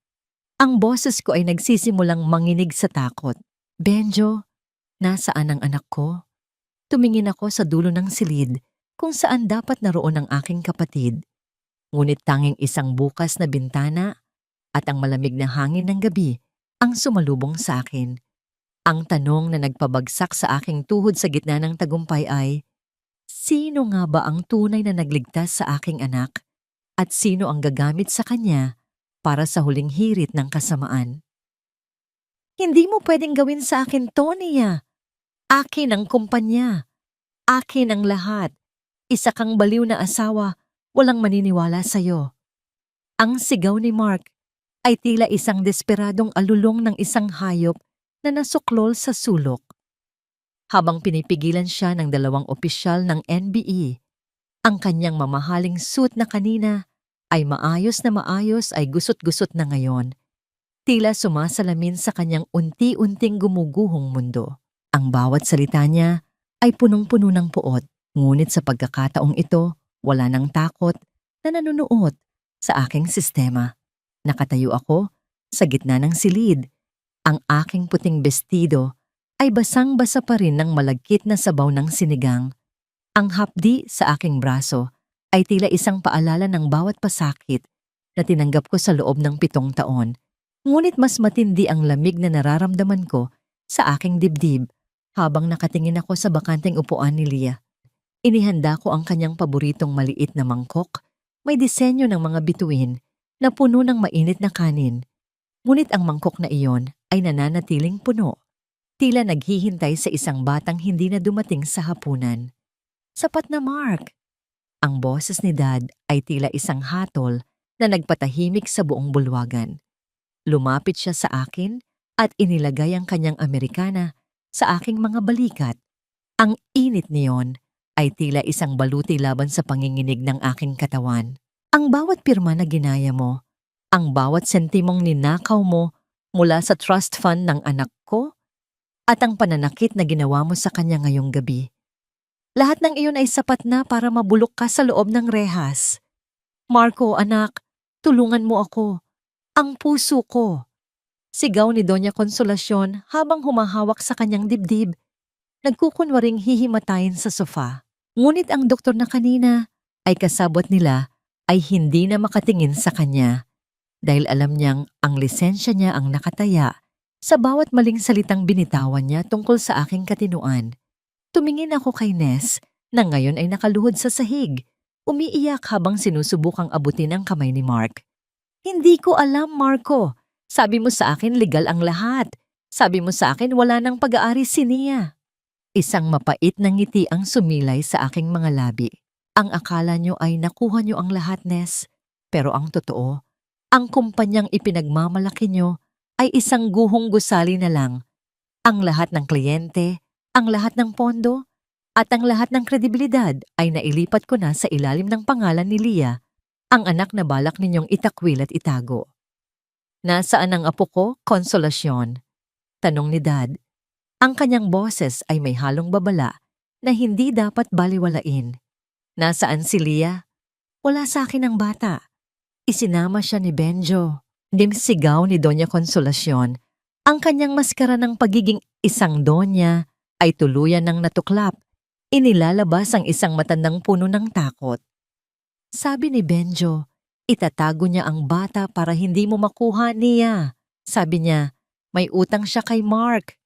Ang boses ko ay nagsisimulang manginig sa takot. Benjo, nasaan ang anak ko? Tumingin ako sa dulo ng silid kung saan dapat naroon ang aking kapatid. Ngunit tanging isang bukas na bintana at ang malamig na hangin ng gabi ang sumalubong sa akin. Ang tanong na nagpabagsak sa aking tuhod sa gitna ng tagumpay ay, sino nga ba ang tunay na nagligtas sa aking anak at sino ang gagamit sa kanya para sa huling hirit ng kasamaan? Hindi mo pwedeng gawin sa akin to, Nia. Akin ang kumpanya. Akin ang lahat. Isa kang baliw na asawa, walang maniniwala sa'yo. Ang sigaw ni Mark ay tila isang desperadong alulong ng isang hayop na nasuklol sa sulok. Habang pinipigilan siya ng 2 opisyal ng NBE, ang kanyang mamahaling suit na kanina ay maayos ay gusot-gusot na ngayon. Tila sumasalamin sa kanyang unti-unting gumuguhong mundo. Ang bawat salita niya ay punong-puno ng puot, ngunit sa pagkakataong ito, wala ng takot na nanunuot sa aking sistema. Nakatayo ako sa gitna ng silid. Ang aking puting bestido ay basang-basa pa rin ng malagkit na sabaw ng sinigang. Ang hapdi sa aking braso ay tila isang paalala ng bawat pasakit na tinanggap ko sa loob ng 7 taon. Ngunit mas matindi ang lamig na nararamdaman ko sa aking dibdib habang nakatingin ako sa bakanteng upuan ni Leah. Inihanda ko ang kanyang paboritong maliit na mangkok, may disenyo ng mga bituin na puno ng mainit na kanin. Ngunit ang mangkok na iyon ay nananatiling puno, tila naghihintay sa isang batang hindi na dumating sa hapunan. Sapat na, Mark. Ang boses ni Dad ay tila isang hatol na nagpatahimik sa buong bulwagan. Lumapit siya sa akin at inilagay ang kanyang Amerikana sa aking mga balikat. Ang init niyon ay tila isang baluti laban sa panginginig ng aking katawan. Ang bawat pirma na ginaya mo, ang bawat sentimong ninakaw mo mula sa trust fund ng anak ko, at ang pananakit na ginawa mo sa kanya ngayong gabi. Lahat ng iyon ay sapat na para mabulok ka sa loob ng rehas. Marco, anak, tulungan mo ako. Ang puso ko. Sigaw ni Doña Consolacion habang humahawak sa kanyang dibdib. Nagkukunwaring hihimatayin sa sofa. Ngunit ang doktor na kanina ay kasabot nila ay hindi na makatingin sa kanya dahil alam niyang ang lisensya niya ang nakataya sa bawat maling salitang binitawan niya tungkol sa aking katinuan. Tumingin ako kay Ness na ngayon ay nakaluhod sa sahig, umiiyak habang sinusubukang abutin ang kamay ni Mark. Hindi ko alam, Marco. Sabi mo sa akin legal ang lahat. Sabi mo sa akin wala nang pag-aari si Nia. Isang mapait na ngiti ang sumilay sa aking mga labi. Ang akala nyo ay nakuha nyo ang lahat, Ness. Pero ang totoo, ang kumpanyang ipinagmamalaki nyo ay isang guhong gusali na lang. Ang lahat ng kliyente, ang lahat ng pondo, at ang lahat ng kredibilidad ay nailipat ko na sa ilalim ng pangalan ni Leah. ang anak na balak ninyong itakwil at itago. Nasaan ang apo ko, Konsolasyon? Tanong ni Dad. Ang kanyang boses ay may halong babala na hindi dapat baliwalain. Nasaan si Lia? Wala sa akin ang bata. Isinama siya ni Benjo. Sigaw ni Doña Konsolasyon. Ang kanyang maskara ng pagiging isang donya ay tuluyan ng natuklap. Inilalabas ang isang matandang puno ng takot. Sabi ni Benjo, itatago niya ang bata para hindi mo makuha niya. Sabi niya, may utang siya kay Mark.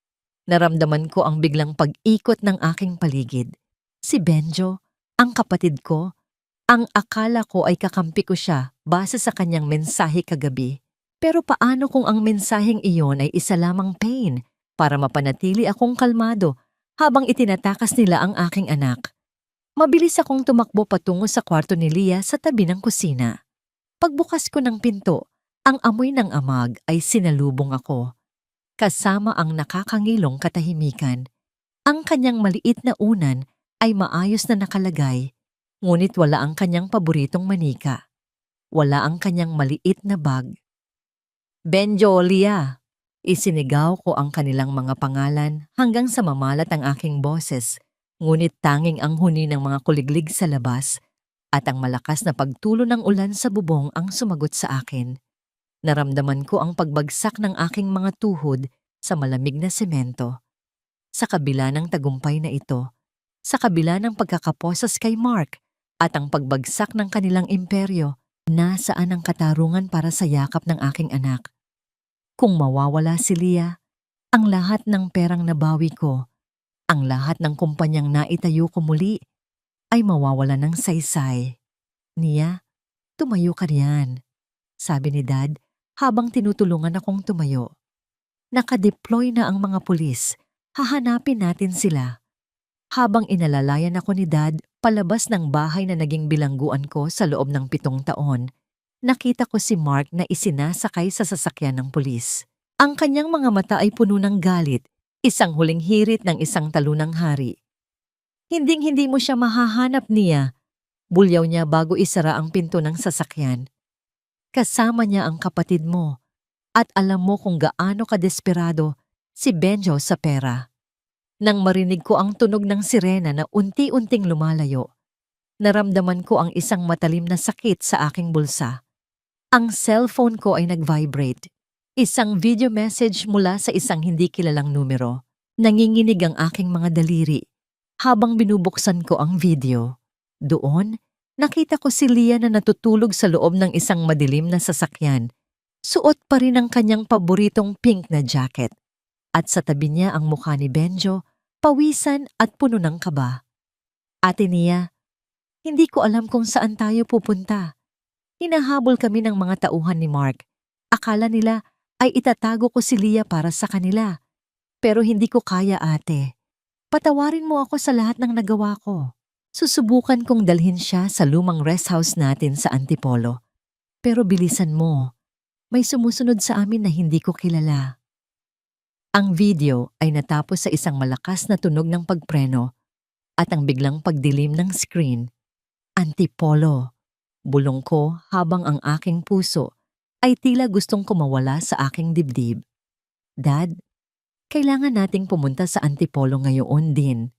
Naramdaman ko ang biglang pag-ikot ng aking paligid. Si Benjo, ang kapatid ko, ang akala ko ay kakampi ko siya base sa kanyang mensahe kagabi. Pero paano kung ang mensaheng iyon ay isa lamang pain para mapanatili akong kalmado habang itinatakas nila ang aking anak? Mabilis akong tumakbo patungo sa kwarto ni Lia sa tabi ng kusina. Pagbukas ko ng pinto, ang amoy ng amag ay sinalubong ako. Kasama ang nakakangilong katahimikan. Ang kanyang maliit na unan ay maayos na nakalagay, ngunit wala ang kanyang paboritong manika. Wala ang kanyang maliit na bag. Benjo, Lia! Isinigaw ko ang kanilang mga pangalan hanggang sa mamalat ang aking boses, ngunit tanging ang huni ng mga kuliglig sa labas at ang malakas na pagtulo ng ulan sa bubong ang sumagot sa akin. Naramdaman ko ang pagbagsak ng aking mga tuhod sa malamig na semento. Sa kabila ng tagumpay na ito, sa kabila ng pagkakaposas kay Mark at ang pagbagsak ng kanilang imperyo, nasaan ang katarungan para sa yakap ng aking anak? Kung mawawala si Lia, ang lahat ng perang nabawi ko, ang lahat ng kumpanyang naitayo ko muli, ay mawawala ng saysay. Nia, tumayo ka riyan, sabi ni Dad habang tinutulungan akong tumayo. Nakadeploy na ang mga pulis, hahanapin natin sila. Habang inalalayan ako ni Dad palabas ng bahay na naging bilangguan ko sa loob ng 7 taon, nakita ko si Mark na isinasakay sa sasakyan ng pulis. Ang kanyang mga mata ay puno ng galit, isang huling hirit ng isang talunang hari. Hinding-hindi mo siya mahahanap niya. Bulyaw niya bago isara ang pinto ng sasakyan. Kasama niya ang kapatid mo at alam mo kung gaano kadesperado si Benjo sa pera. Nang marinig ko ang tunog ng sirena na unti-unting lumalayo, naramdaman ko ang isang matalim na sakit sa aking bulsa. Ang cellphone ko ay nag-vibrate. Isang video message mula sa isang hindi kilalang numero. Nanginginig ang aking mga daliri habang binubuksan ko ang video. Doon, nakita ko si Lia na natutulog sa loob ng isang madilim na sasakyan. Suot pa rin ang kanyang paboritong pink na jacket. At sa tabi niya ang mukha ni Benjo, pawisan at puno ng kaba. Ate Nia, hindi ko alam kung saan tayo pupunta. Hinahabol kami ng mga tauhan ni Mark. Akala nila ay itatago ko si Lia para sa kanila. Pero hindi ko kaya, ate. Patawarin mo ako sa lahat ng nagawa ko. Susubukan kong dalhin siya sa lumang rest house natin sa Antipolo. Pero bilisan mo. May sumusunod sa amin na hindi ko kilala. Ang video ay natapos sa isang malakas na tunog ng pagpreno at ang biglang pagdilim ng screen. Antipolo. Bulong ko habang ang aking puso ay tila gustong kumawala sa aking dibdib. Dad, kailangan nating pumunta sa Antipolo ngayon din.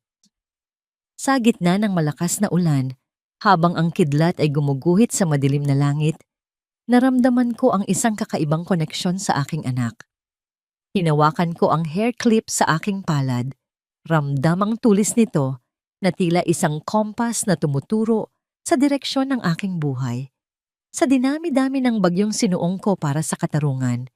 Sa gitna ng malakas na ulan, habang ang kidlat ay gumuguhit sa madilim na langit, naramdaman ko ang isang kakaibang koneksyon sa aking anak. Hinawakan ko ang hair clip sa aking palad. Ramdam ang tulis nito na tila isang kompas na tumuturo sa direksyon ng aking buhay. Sa dinami-dami ng bagyong sinuong ko para sa katarungan,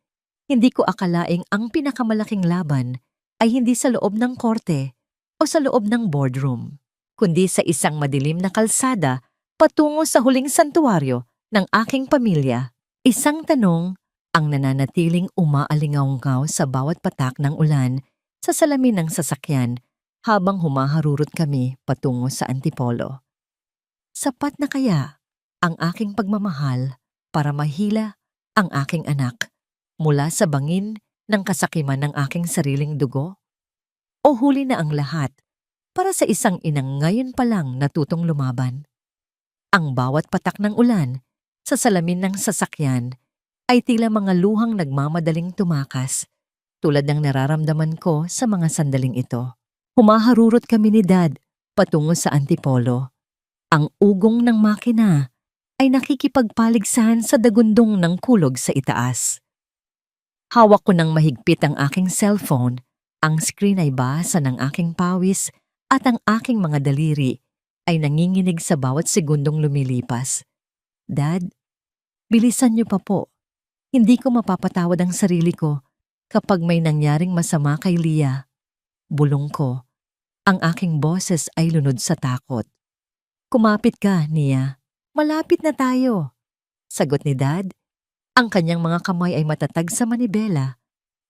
hindi ko akalaing ang pinakamalaking laban ay hindi sa loob ng korte o sa loob ng boardroom, kundi sa isang madilim na kalsada patungo sa huling santuwaryo ng aking pamilya. Isang tanong ang nananatiling umaalingaw-ngaw sa bawat patak ng ulan sa salamin ng sasakyan habang humaharurot kami patungo sa Antipolo. Sapat na kaya ang aking pagmamahal para mahila ang aking anak mula sa bangin ng kasakiman ng aking sariling dugo? O huli na ang lahat para sa isang inang ngayon pa lang natutong lumaban? Ang bawat patak ng ulan sa salamin ng sasakyan ay tila mga luhang nagmamadaling tumakas tulad ng nararamdaman ko sa mga sandaling ito. Humaharurot kami ni Dad patungo sa Antipolo. Ang ugong ng makina ay nakikipagpaligsahan sa dagundong ng kulog sa itaas. Hawak ko ng mahigpit ang aking cellphone, ang screen ay basa ng aking pawis at ang aking mga daliri ay nanginginig sa bawat segundong lumilipas. Dad, bilisan niyo pa po. Hindi ko mapapatawad ang sarili ko kapag may nangyaring masama kay Leah. Bulong ko. Ang aking boses ay lunod sa takot. Kumapit ka, Nia. Malapit na tayo. Sagot ni Dad. Ang kanyang mga kamay ay matatag sa manibela.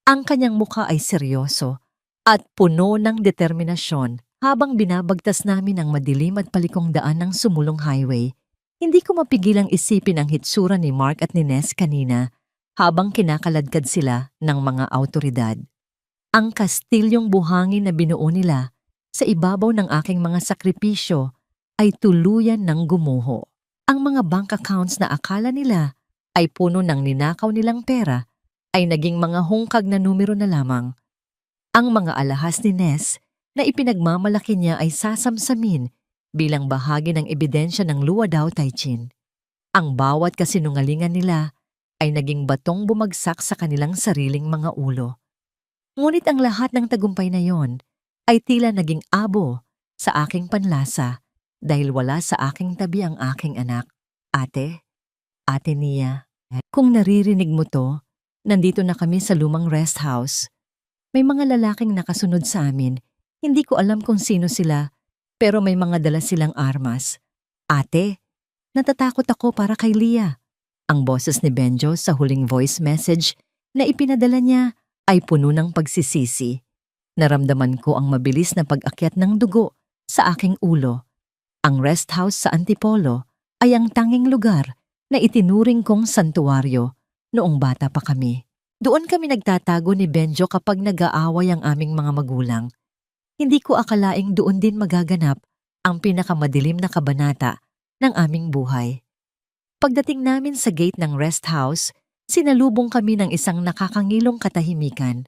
Ang kanyang mukha ay seryoso at puno ng determinasyon habang binabagtas namin ang madilim at palikong daan ng sumulong highway. Hindi ko mapigilang isipin ang hitsura ni Mark at ni Ness kanina habang kinakaladkad sila ng mga awtoridad. Ang kastilyong buhangin na binuo nila sa ibabaw ng aking mga sakripisyo ay tuluyan ng gumuho. Ang mga bank accounts na akala nila ay puno ng ninakaw nilang pera ay naging mga hungkag na numero na lamang. Ang mga alahas ni Ness na ipinagmamalaki niya ay sasamsamin bilang bahagi ng ebidensya ng Luwadao Taichin. Ang bawat kasinungalingan nila ay naging batong bumagsak sa kanilang sariling mga ulo. Ngunit ang lahat ng tagumpay na yon ay tila naging abo sa aking panlasa dahil wala sa aking tabi ang aking anak. Ate Nia, kung naririnig mo to, nandito na kami sa lumang rest house. May mga lalaking nakasunod sa amin. Hindi ko alam kung sino sila, pero may mga dala silang armas. Ate, natatakot ako para kay Leah. Ang boses ni Benjo sa huling voice message na ipinadala niya ay puno ng pagsisisi. Naramdaman ko ang mabilis na pag-akyat ng dugo sa aking ulo. Ang rest house sa Antipolo ay ang tanging lugar na itinuring kong santuwaryo noong bata pa kami. Doon kami nagtatago ni Benjo kapag nag-aaway ang aming mga magulang. Hindi ko akalaing doon din magaganap ang pinakamadilim na kabanata ng aming buhay. Pagdating namin sa gate ng rest house, sinalubong kami ng isang nakakangilong katahimikan.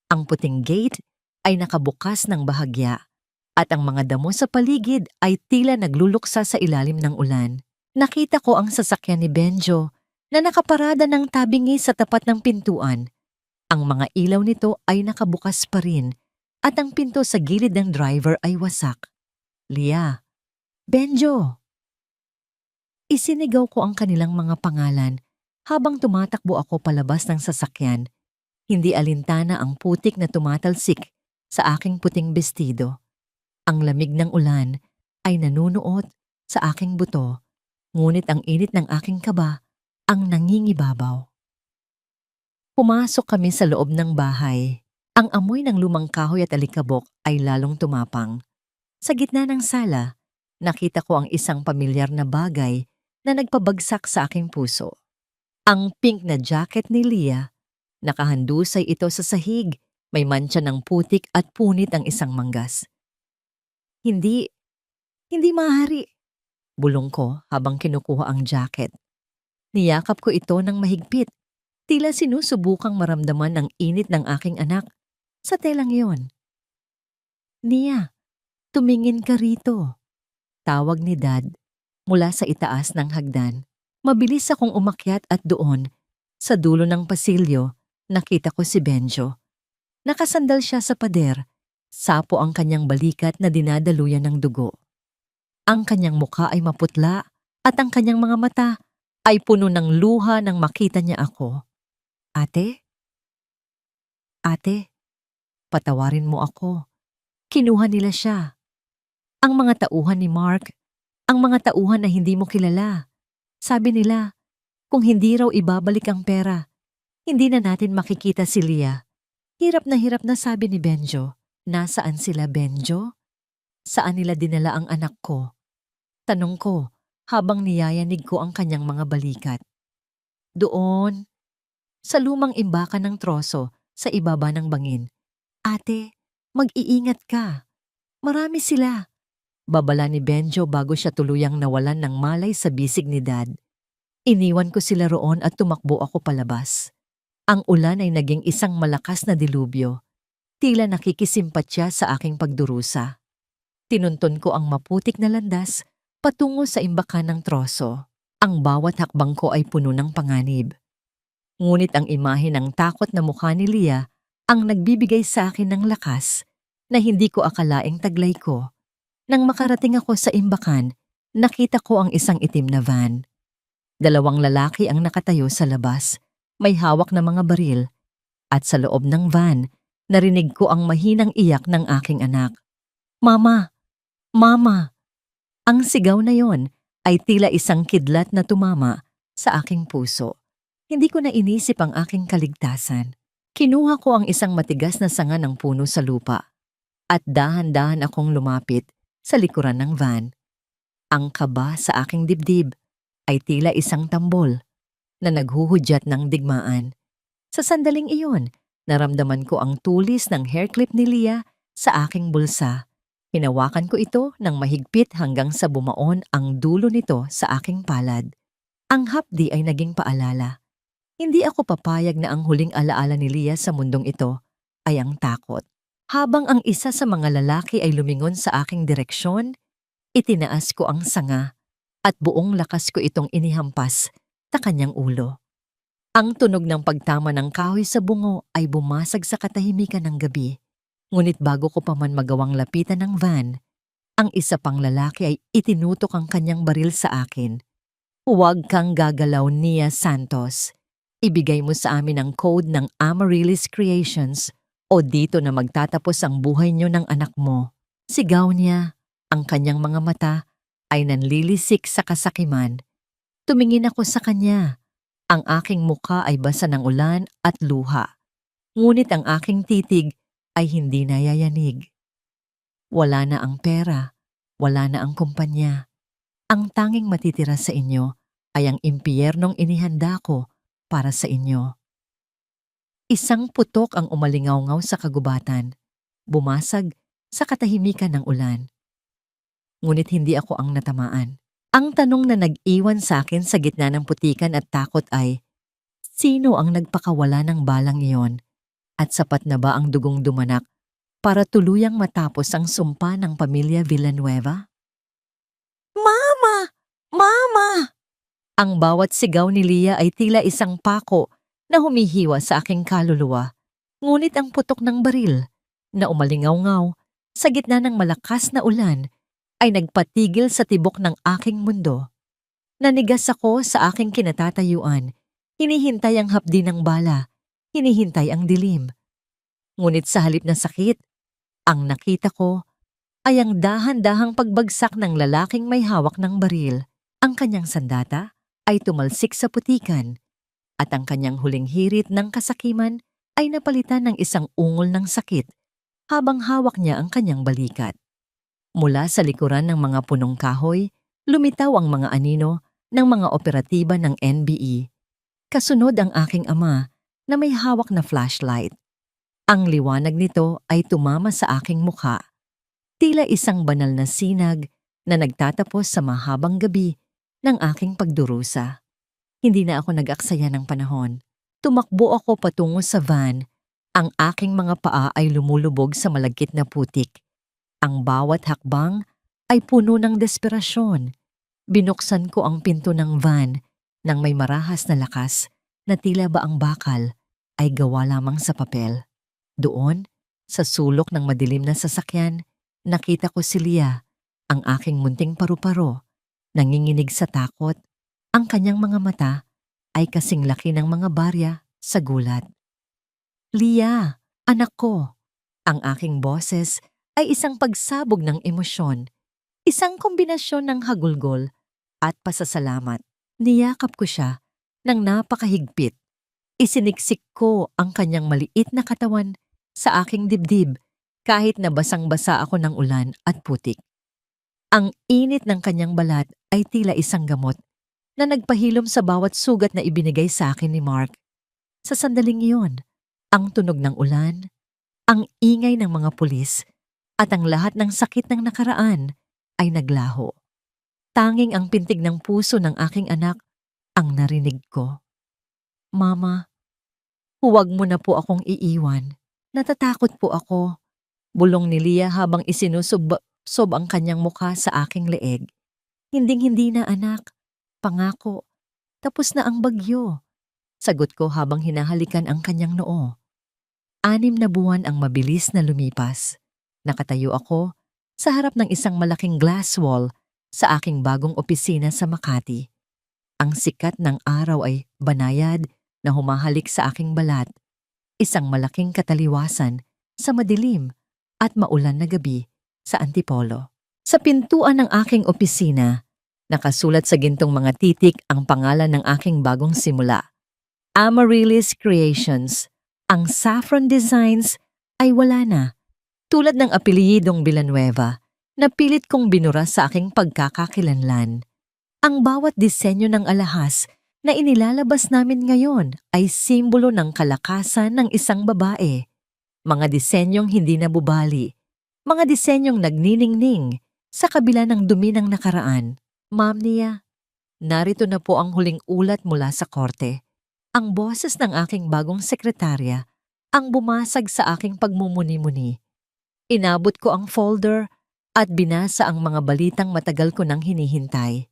Ang puting gate ay nakabukas ng bahagya at ang mga damo sa paligid ay tila nagluluksa sa ilalim ng ulan. Nakita ko ang sasakyan ni Benjo na nakaparada ng tabingi sa tapat ng pintuan. Ang mga ilaw nito ay nakabukas pa rin at ang pinto sa gilid ng driver ay wasak. Leah, Benjo! Isinigaw ko ang kanilang mga pangalan habang tumatakbo ako palabas ng sasakyan. Hindi alintana ang putik na tumatalsik sa aking puting bestido. Ang lamig ng ulan ay nanunuot sa aking buto, ngunit ang init ng aking kaba ang nangingibabaw. Pumasok kami sa loob ng bahay. Ang amoy ng lumang kahoy at alikabok ay lalong tumapang. Sa gitna ng sala, nakita ko ang isang pamilyar na bagay na nagpabagsak sa aking puso. Ang pink na jacket ni Leah, nakahandusay ito sa sahig, may mantsa ng putik at punit ang isang manggas. Hindi maaari, bulong ko habang kinukuha ang jacket. Niyakap ko ito ng mahigpit, tila sinusubukang maramdaman ang init ng aking anak sa telang iyon. Nia, tumingin ka rito. Tawag ni Dad mula sa itaas ng hagdan. Mabilis akong umakyat at doon, sa dulo ng pasilyo, nakita ko si Benjo. Nakasandal siya sa pader, sapo ang kanyang balikat na dinadaluyan ng dugo. Ang kanyang mukha ay maputla at ang kanyang mga mata ay puno ng luha nang makita niya ako. Ate, patawarin mo ako. Kinuha nila siya. Ang mga tauhan ni Mark, ang mga tauhan na hindi mo kilala. Sabi nila, kung hindi raw ibabalik ang pera, hindi na natin makikita si Leah. Hirap na sabi ni Benjo. Nasaan sila, Benjo? Saan nila dinala ang anak ko? Tanong ko habang niyayanig ko ang kanyang mga balikat. Doon, sa lumang imbakan ng troso sa ibaba ng bangin. Ate, mag-iingat ka. Marami sila. Babala ni Benjo bago siya tuluyang nawalan ng malay sa bisig ni Dad. Iniwan ko sila roon at tumakbo ako palabas. Ang ulan ay naging isang malakas na dilubyo. Tila nakikisimpatya sa aking pagdurusa. Tinunton ko ang maputik na landas patungo sa imbakan ng troso. Ang bawat hakbang ko ay puno ng panganib. Ngunit ang imahe ng takot na mukha ni Leah ang nagbibigay sa akin ng lakas na hindi ko akalaing taglay ko. Nang makarating ako sa imbakan, nakita ko ang isang itim na van. 2 lalaki ang nakatayo sa labas, may hawak na mga baril, at sa loob ng van, narinig ko ang mahinang iyak ng aking anak. "Mama! Mama!" Ang sigaw na yon ay tila isang kidlat na tumama sa aking puso. Hindi ko na inisip ang aking kaligtasan. Kinuha ko ang isang matigas na sanga ng puno sa lupa at dahan-dahan akong lumapit sa likuran ng van. Ang kaba sa aking dibdib ay tila isang tambol na naghuhudyat ng digmaan. Sa sandaling iyon, naramdaman ko ang tulis ng hairclip ni Leah sa aking bulsa. Hinawakan ko ito ng mahigpit hanggang sa bumaon ang dulo nito sa aking palad. Ang hapdi ay naging paalala. Hindi ako papayag na ang huling alaala ni Leah sa mundong ito ay ang takot. Habang ang isa sa mga lalaki ay lumingon sa aking direksyon, itinaas ko ang sanga at buong lakas ko itong inihampas sa kanyang ulo. Ang tunog ng pagtama ng kahoy sa bungo ay bumasag sa katahimikan ng gabi. Ngunit bago ko pa man magawang lapitan ng van, ang isa pang lalaki ay itinutok ang kanyang baril sa akin. "Huwag kang gagalaw, Nia Santos. Ibigay mo sa amin ang code ng Amaryllis Creations o dito na magtatapos ang buhay niyo ng anak mo." Sigaw niya. Ang kanyang mga mata ay nanlilisik sa kasakiman. Tumingin ako sa kanya. Ang aking mukha ay basa ng ulan at luha. Ngunit ang aking titig ay hindi nayayanig. Wala na ang pera, wala na ang kumpanya. Ang tanging matitira sa inyo ay ang impyernong inihanda ko para sa inyo. Isang putok ang umalingaw-ngaw sa kagubatan, bumasag sa katahimikan ng ulan. Ngunit hindi ako ang natamaan. Ang tanong na nag-iwan sa akin sa gitna ng putikan at takot ay, sino ang nagpakawala ng balang iyon? At sapat na ba ang dugong dumanak para tuluyang matapos ang sumpa ng pamilya Villanueva? "Mama! Mama!" Ang bawat sigaw ni Leah ay tila isang pako na humihiwa sa aking kaluluwa. Ngunit ang putok ng baril na umalingaw-ngaw sa gitna ng malakas na ulan ay nagpatigil sa tibok ng aking mundo. Nanigas ako sa aking kinatatayuan, hinihintay ang hapdi ng bala, hinihintay ang dilim. Ngunit sa halip na sakit, ang nakita ko ay ang dahan-dahang pagbagsak ng lalaking may hawak ng baril. Ang kanyang sandata ay tumalsik sa putikan at ang kanyang huling hirit ng kasakiman ay napalitan ng isang ungol ng sakit habang hawak niya ang kanyang balikat. Mula sa likuran ng mga punong kahoy, lumitaw ang mga anino ng mga operatiba ng NBE. Kasunod ang aking ama na may hawak na flashlight. Ang liwanag nito ay tumama sa aking mukha. Tila isang banal na sinag na nagtatapos sa mahabang gabi ng aking pagdurusa. Hindi na ako nag-aksaya ng panahon. Tumakbo ako patungo sa van. Ang aking mga paa ay lumulubog sa malagkit na putik. Ang bawat hakbang ay puno ng desperasyon. Binuksan ko ang pinto ng van nang may marahas na lakas na tila ba ang bakal ay gawa lamang sa papel. Doon, sa sulok ng madilim na sasakyan, nakita ko si Leah, ang aking munting paru-paro, nanginginig sa takot. Ang kanyang mga mata ay kasing laki ng mga barya sa gulat. "Leah, anak ko!" Ang aking boses ay isang pagsabog ng emosyon, isang kombinasyon ng hagulgol at pasasalamat. Niyakap ko siya ng napakahigpit. Isiniksik ko ang kanyang maliit na katawan sa aking dibdib kahit na basang-basa ako ng ulan at putik. Ang init ng kanyang balat ay tila isang gamot na nagpahilom sa bawat sugat na ibinigay sa akin ni Mark. Sa sandaling iyon, ang tunog ng ulan, ang ingay ng mga pulis, at ang lahat ng sakit ng nakaraan ay naglaho. Tanging ang pintig ng puso ng aking anak ang narinig ko. Mama, huwag mo na po akong iiwan. Natatakot po ako. Bulong ni Leah habang sob ang kanyang mukha sa aking leeg. Hinding-hindi na anak. Pangako. Tapos na ang bagyo. Sagot ko habang hinahalikan ang kanyang noo. 6 na buwan ang mabilis na lumipas. Nakatayo ako sa harap ng isang malaking glass wall sa aking bagong opisina sa Makati. Ang sikat ng araw ay banayad na humahalik sa aking balat. Isang malaking kataliwasan sa madilim at maulan na gabi sa Antipolo. Sa pintuan ng aking opisina, nakasulat sa gintong mga titik ang pangalan ng aking bagong simula. Amaryllis Creations. Ang saffron designs ay wala na. Tulad ng apelyidong Villanueva, na pilit kong binura sa aking pagkakakilanlan. Ang bawat disenyo ng alahas na inilalabas namin ngayon ay simbolo ng kalakasan ng isang babae. Mga disenyong hindi nabubali. Mga disenyong nagniningning sa kabila ng dumi ng nakaraan. Ma'am Nia, narito na po ang huling ulat mula sa korte. Ang boses ng aking bagong sekretarya ang bumasag sa aking pagmumuni-muni. Inabot ko ang folder at binasa ang mga balitang matagal ko nang hinihintay.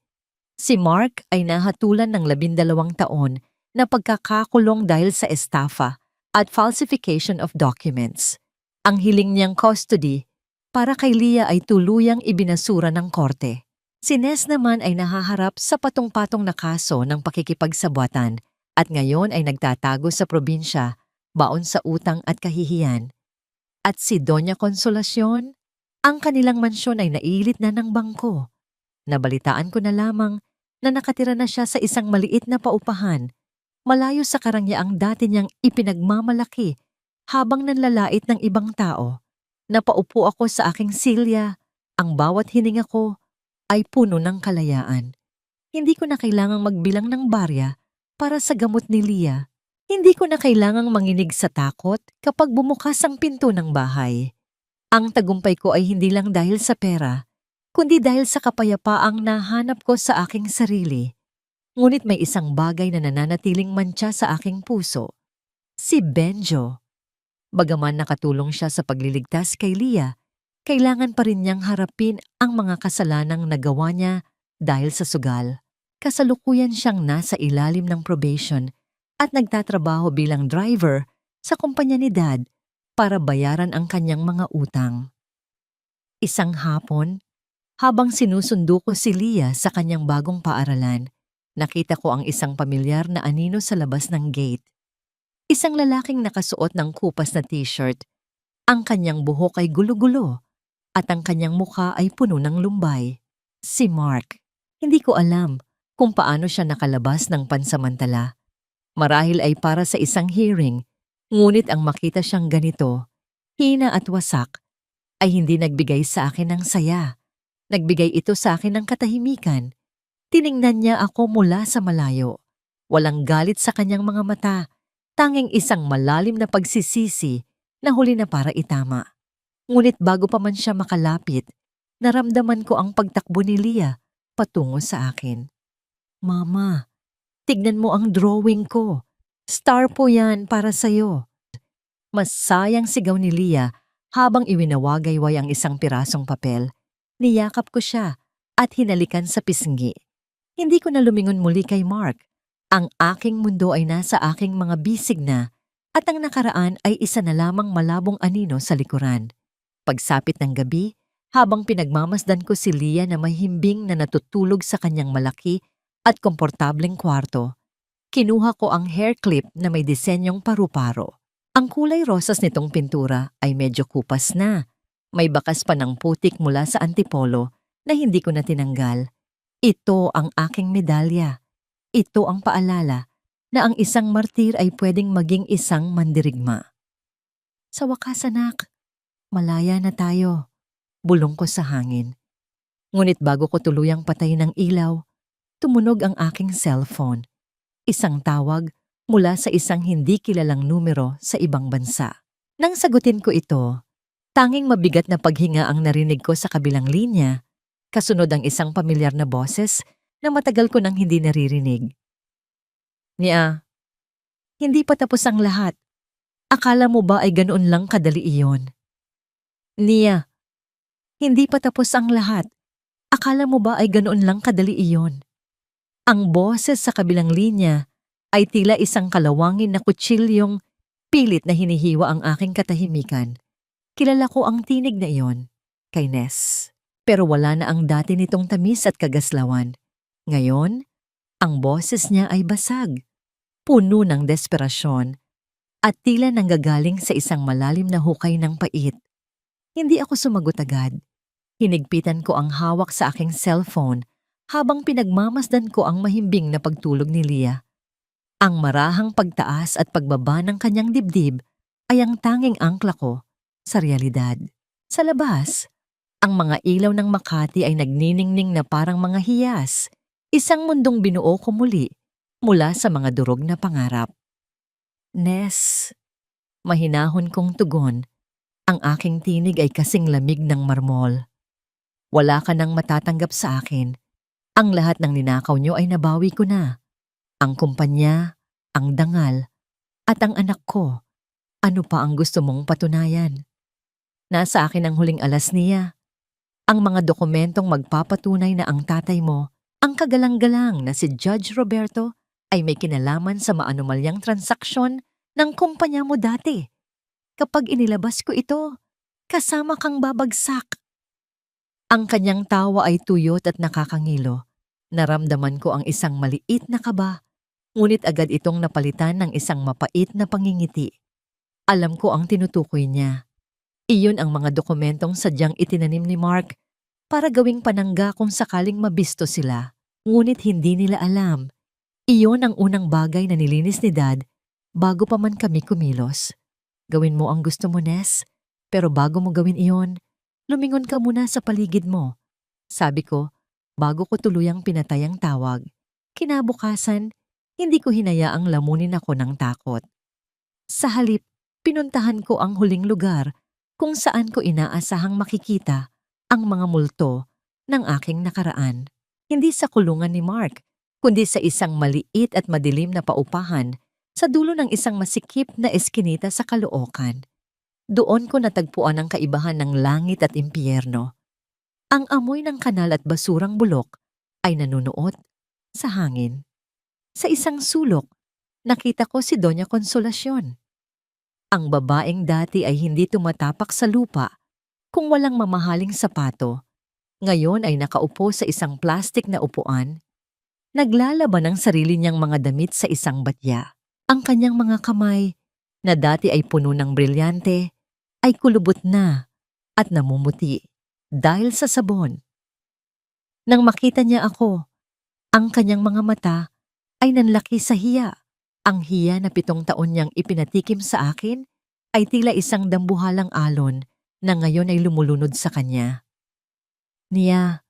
Si Mark ay nahatulan ng 12 taon na pagkakakulong dahil sa estafa at falsification of documents. Ang hiling niyang custody para kay Leah ay tuluyang ibinasura ng korte. Si Ness naman ay nahaharap sa patong-patong na kaso ng pakikipagsabwatan at ngayon ay nagtatago sa probinsya, baon sa utang at kahihiyan. At si Doña Consolacion, ang kanilang mansyon ay nailit na ng bangko. Nabalitaan ko na lamang na nakatira na siya sa isang maliit na paupahan, malayo sa karangyaang dati niyang ipinagmamalaki habang nanlalait ng ibang tao. Napaupo ako sa aking silya, ang bawat hininga ko ay puno ng kalayaan. Hindi ko na kailangang magbilang ng barya para sa gamot ni Leah. Hindi ko na kailangang manginig sa takot kapag bumukas ang pinto ng bahay. Ang tagumpay ko ay hindi lang dahil sa pera, kundi dahil sa kapayapaang nahanap ko sa aking sarili. Ngunit may isang bagay na nananatiling mantsa sa aking puso. Si Benjo. Bagaman nakatulong siya sa pagliligtas kay Leah, kailangan pa rin niyang harapin ang mga kasalanang nagawa niya dahil sa sugal. Kasalukuyan siyang nasa ilalim ng probation at nagtatrabaho bilang driver sa kumpanya ni Dad para bayaran ang kanyang mga utang. Isang hapon, habang sinusundo ko si Leah sa kanyang bagong paaralan, nakita ko ang isang pamilyar na anino sa labas ng gate. Isang lalaking nakasuot ng kupas na t-shirt. Ang kanyang buhok ay gulo-gulo at ang kanyang mukha ay puno ng lumbay. Si Mark. Hindi ko alam kung paano siya nakalabas ng pansamantala. Marahil ay para sa isang hearing, ngunit ang makita siyang ganito, hina at wasak, ay hindi nagbigay sa akin ng saya. Nagbigay ito sa akin ng katahimikan. Tiningnan niya ako mula sa malayo. Walang galit sa kanyang mga mata, tanging isang malalim na pagsisisi na huli na para itama. Ngunit bago pa man siya makalapit, naramdaman ko ang pagtakbo ni Leah patungo sa akin. Mama, tignan mo ang drawing ko. Star po yan para sa'yo. Masayang sigaw ni Leah habang iwinawagayway ang isang pirasong papel. Niyakap ko siya at hinalikan sa pisngi. Hindi ko na lumingon muli kay Mark. Ang aking mundo ay nasa aking mga bisig na at ang nakaraan ay isa na lamang malabong anino sa likuran. Pagsapit ng gabi, habang pinagmamasdan ko si Leah na may himbing na natutulog sa kanyang malaki at komportableng kwarto, kinuha ko ang hair clip na may disenyong paru-paro. Ang kulay rosas nitong pintura ay medyo kupas na. May bakas pa ng putik mula sa antipolo na hindi ko na tinanggal. Ito ang aking medalya. Ito ang paalala na ang isang martir ay pwedeng maging isang mandirigma. Sa wakas anak, malaya na tayo. Bulong ko sa hangin. Ngunit bago ko tuluyang patayin ang ilaw, tumunog ang aking cellphone. Isang tawag mula sa isang hindi kilalang numero sa ibang bansa. Nang sagutin ko ito, tanging mabigat na paghinga ang narinig ko sa kabilang linya, kasunod ang isang pamilyar na boses na matagal ko nang hindi naririnig. Nia, hindi pa tapos ang lahat. Akala mo ba ay ganoon lang kadali iyon? Nia, hindi pa tapos ang lahat. Akala mo ba ay ganoon lang kadali iyon? Ang boses sa kabilang linya ay tila isang kalawangin na kutsilyong pilit na hinihiwa ang aking katahimikan. Kilala ko ang tinig na iyon, kay Ness. Pero wala na ang dati nitong tamis at kagaslawan. Ngayon, ang boses niya ay basag, puno ng desperasyon, at tila nanggagaling sa isang malalim na hukay ng pait. Hindi ako sumagot agad. Hinigpitan ko ang hawak sa aking cellphone habang pinagmamasdan ko ang mahimbing na pagtulog ni Leah. Ang marahang pagtaas at pagbaba ng kanyang dibdib ay ang tanging angkla ko sa realidad. Sa labas, ang mga ilaw ng Makati ay nagniningning na parang mga hiyas, isang mundong binuo ko muli mula sa mga durog na pangarap. Ness, mahinahon kong tugon, ang aking tinig ay kasing lamig ng marmol. Wala ka nang matatanggap sa akin. Ang lahat ng ninakaw niyo ay nabawi ko na. Ang kumpanya, ang dangal, at ang anak ko. Ano pa ang gusto mong patunayan? Nasa akin ang huling alas niya. Ang mga dokumentong magpapatunay na ang tatay mo, ang kagalang-galang na si Judge Roberto, ay may kinalaman sa maanumalyang transaksyon ng kumpanya mo dati. Kapag inilabas ko ito, kasama kang babagsak. Ang kanyang tawa ay tuyot at nakakangilo. Naramdaman ko ang isang maliit na kaba, ngunit agad itong napalitan ng isang mapait na pangingiti. Alam ko ang tinutukoy niya. Iyon ang mga dokumentong sadyang itinanim ni Mark para gawing panangga kung sakaling mabisto sila. Ngunit hindi nila alam. Iyon ang unang bagay na nilinis ni Dad bago pa man kami kumilos. Gawin mo ang gusto mo, Ness, pero bago mo gawin iyon, lumingon ka muna sa paligid mo. Sabi ko, bago ko tuluyang pinatay ang tawag. Kinabukasan, hindi ko hinayaang lamunin ako ng takot. Sa halip, pinuntahan ko ang huling lugar kung saan ko inaasahang makikita ang mga multo ng aking nakaraan. Hindi sa kulungan ni Mark, kundi sa isang maliit at madilim na paupahan sa dulo ng isang masikip na eskinita sa Caloocan. Doon ko natagpuan ang kaibahan ng langit at impyerno. Ang amoy ng kanal at basurang bulok ay nanunuot sa hangin. Sa isang sulok, nakita ko si Doña Consolacion. Ang babaeng dati ay hindi tumatapak sa lupa kung walang mamahaling sapato. Ngayon ay nakaupo sa isang plastik na upuan, naglalaban ng sarili niyang mga damit sa isang batya. Ang kanyang mga kamay, na dati ay puno ng brilyante, ay kulubot na at namumuti dahil sa sabon. Nang makita niya ako, ang kanyang mga mata ay nanlaki sa hiya. Ang hiya na 7 taon niyang ipinatikim sa akin ay tila isang dambuhalang alon na ngayon ay lumulunod sa kanya. Niya,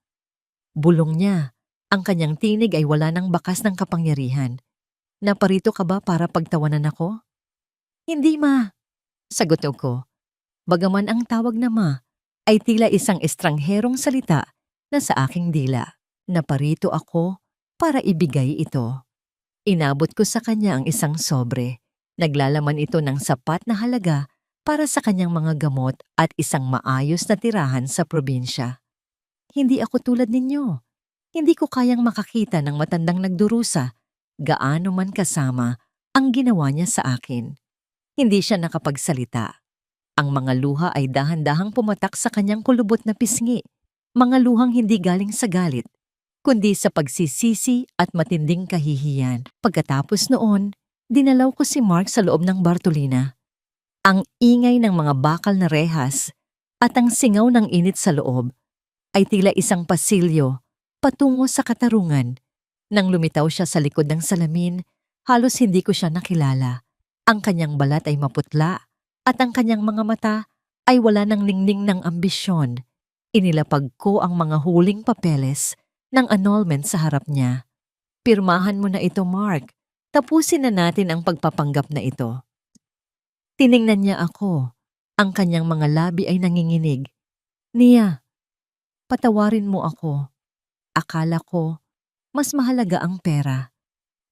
bulong niya. Ang kanyang tinig ay wala ng bakas ng kapangyarihan. Naparito ka ba para pagtawanan ako? Hindi, ma. Sagot ko. Bagaman ang tawag na ma ay tila isang estrangherong salita na sa aking dila. Naparito ako para ibigay ito. Inabot ko sa kanya ang isang sobre. Naglalaman ito ng sapat na halaga para sa kanyang mga gamot at isang maayos na tirahan sa probinsya. Hindi ako tulad ninyo. Hindi ko kayang makakita ng matandang nagdurusa, gaano man kasama ang ginawa niya sa akin. Hindi siya nakapagsalita. Ang mga luha ay dahan-dahang pumatak sa kanyang kulubot na pisngi, mga luhang hindi galing sa galit, kundi sa pagsisisi at matinding kahihiyan. Pagkatapos noon, dinalaw ko si Mark sa loob ng Bartolina. Ang ingay ng mga bakal na rehas at ang singaw ng init sa loob ay tila isang pasilyo patungo sa katarungan. Nang lumitaw siya sa likod ng salamin, halos hindi ko siya nakilala. Ang kanyang balat ay maputla at ang kanyang mga mata ay wala ng ningning ng ambisyon. Inilapag ko ang mga huling papeles ng annulment sa harap niya. Pirmahan mo na ito, Mark. Tapusin na natin ang pagpapanggap na ito. Tiningnan niya ako. Ang kanyang mga labi ay nanginginig. Nia, patawarin mo ako. Akala ko, mas mahalaga ang pera.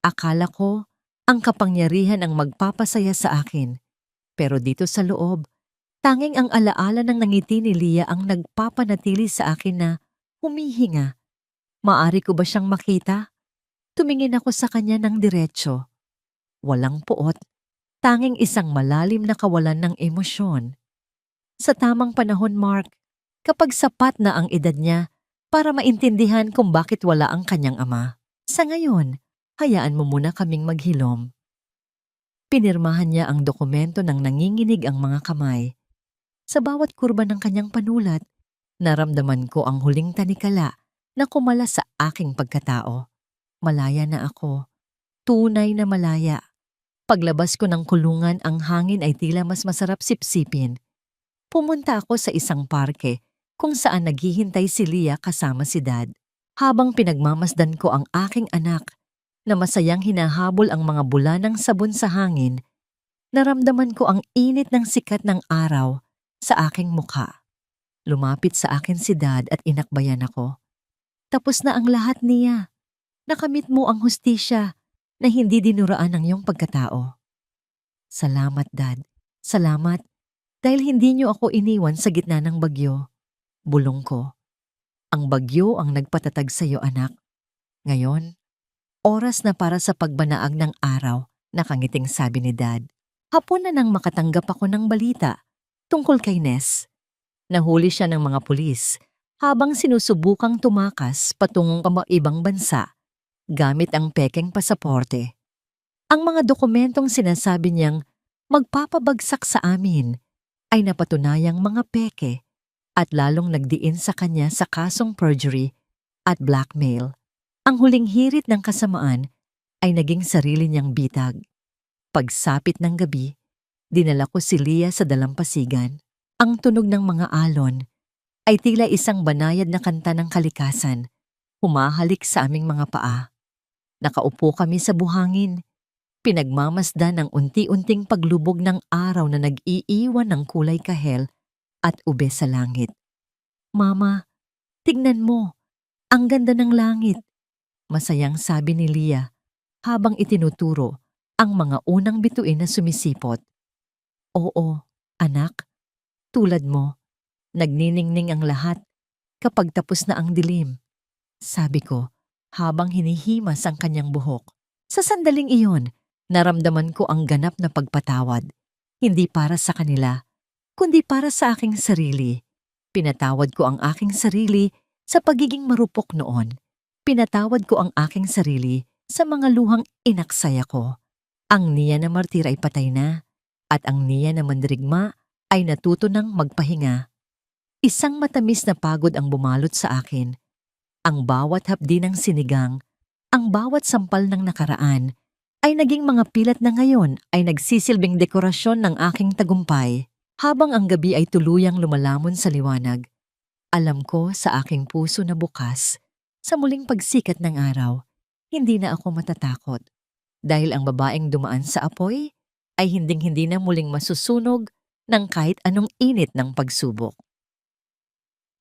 Akala ko, Ang kapangyarihan ang magpapasaya sa akin. Pero dito sa loob, tanging ang alaala ng nangiti ni Leah ang nagpapanatili sa akin na humihinga. Maari ko ba siyang makita? Tumingin ako sa kanya ng diretso. Walang puot, tanging isang malalim na kawalan ng emosyon. Sa tamang panahon, Mark, kapag sapat na ang edad niya para maintindihan kung bakit wala ang kanyang ama. Sa ngayon, hayaan mo muna kaming maghilom. Pinirmahan niya ang dokumento ng nanginginig ang mga kamay. Sa bawat kurba ng kanyang panulat, naramdaman ko ang huling tanikala na kumala sa aking pagkatao. Malaya na ako. Tunay na malaya. Paglabas ko ng kulungan, ang hangin ay tila mas masarap sipsipin. Pumunta ako sa isang parke kung saan naghihintay si Leah kasama si Dad. Habang pinagmamasdan ko ang aking anak na masayang hinahabol ang mga bula ng sabon sa hangin, naramdaman ko ang init ng sikat ng araw sa aking mukha. Lumapit sa akin si Dad at inakbayan ako. Tapos na ang lahat, Nia. Nakamit mo ang hustisya na hindi dinuraan ng iyong pagkatao. Salamat, Dad. Salamat. Dahil hindi niyo ako iniwan sa gitna ng bagyo. Bulong ko. Ang bagyo ang nagpatatag sa iyo, anak. Ngayon, oras na para sa pagbanaag ng araw, nakangiting sabi ni Dad. Hapon na nang makatanggap ako ng balita tungkol kay Ness. Nahuli siya ng mga pulis habang sinusubukang tumakas patungong ibang bansa gamit ang pekeng pasaporte. Ang mga dokumentong sinasabi niyang magpapabagsak sa amin ay napatunayang mga peke at lalong nagdiin sa kanya sa kasong perjury at blackmail. Ang huling hirit ng kasamaan ay naging sarili niyang bitag. Pagsapit ng gabi, dinala ko si Leah sa dalampasigan. Ang tunog ng mga alon ay tila isang banayad na kanta ng kalikasan, humahalik sa aming mga paa. Nakaupo kami sa buhangin, pinagmamasdan ng unti-unting paglubog ng araw na nag-iiwan ng kulay kahel at ube sa langit. Mama, tignan mo, ang ganda ng langit. Masayang sabi ni Leah habang itinuturo ang mga unang bituin na sumisipot. Oo, anak, tulad mo, nagniningning ang lahat kapag tapos na ang dilim. Sabi ko habang hinihimas ang kanyang buhok. Sa sandaling iyon, naramdaman ko ang ganap na pagpatawad. Hindi para sa kanila, kundi para sa aking sarili. Pinatawad ko ang aking sarili sa pagiging marupok noon. Pinatawad ko ang aking sarili sa mga luhang inaksaya ko. Ang Nia na martir ay patay na, at ang Nia na mandirigma ay natuto ng magpahinga. Isang matamis na pagod ang bumalot sa akin. Ang bawat hapdi ng sinigang, ang bawat sampal ng nakaraan, ay naging mga pilat na ngayon ay nagsisilbing dekorasyon ng aking tagumpay. Habang ang gabi ay tuluyang lumalamon sa liwanag, alam ko sa aking puso na bukas, sa muling pagsikat ng araw, hindi na ako matatakot. Dahil ang babaeng dumaan sa apoy ay hinding-hindi na muling masusunog ng kahit anong init ng pagsubok.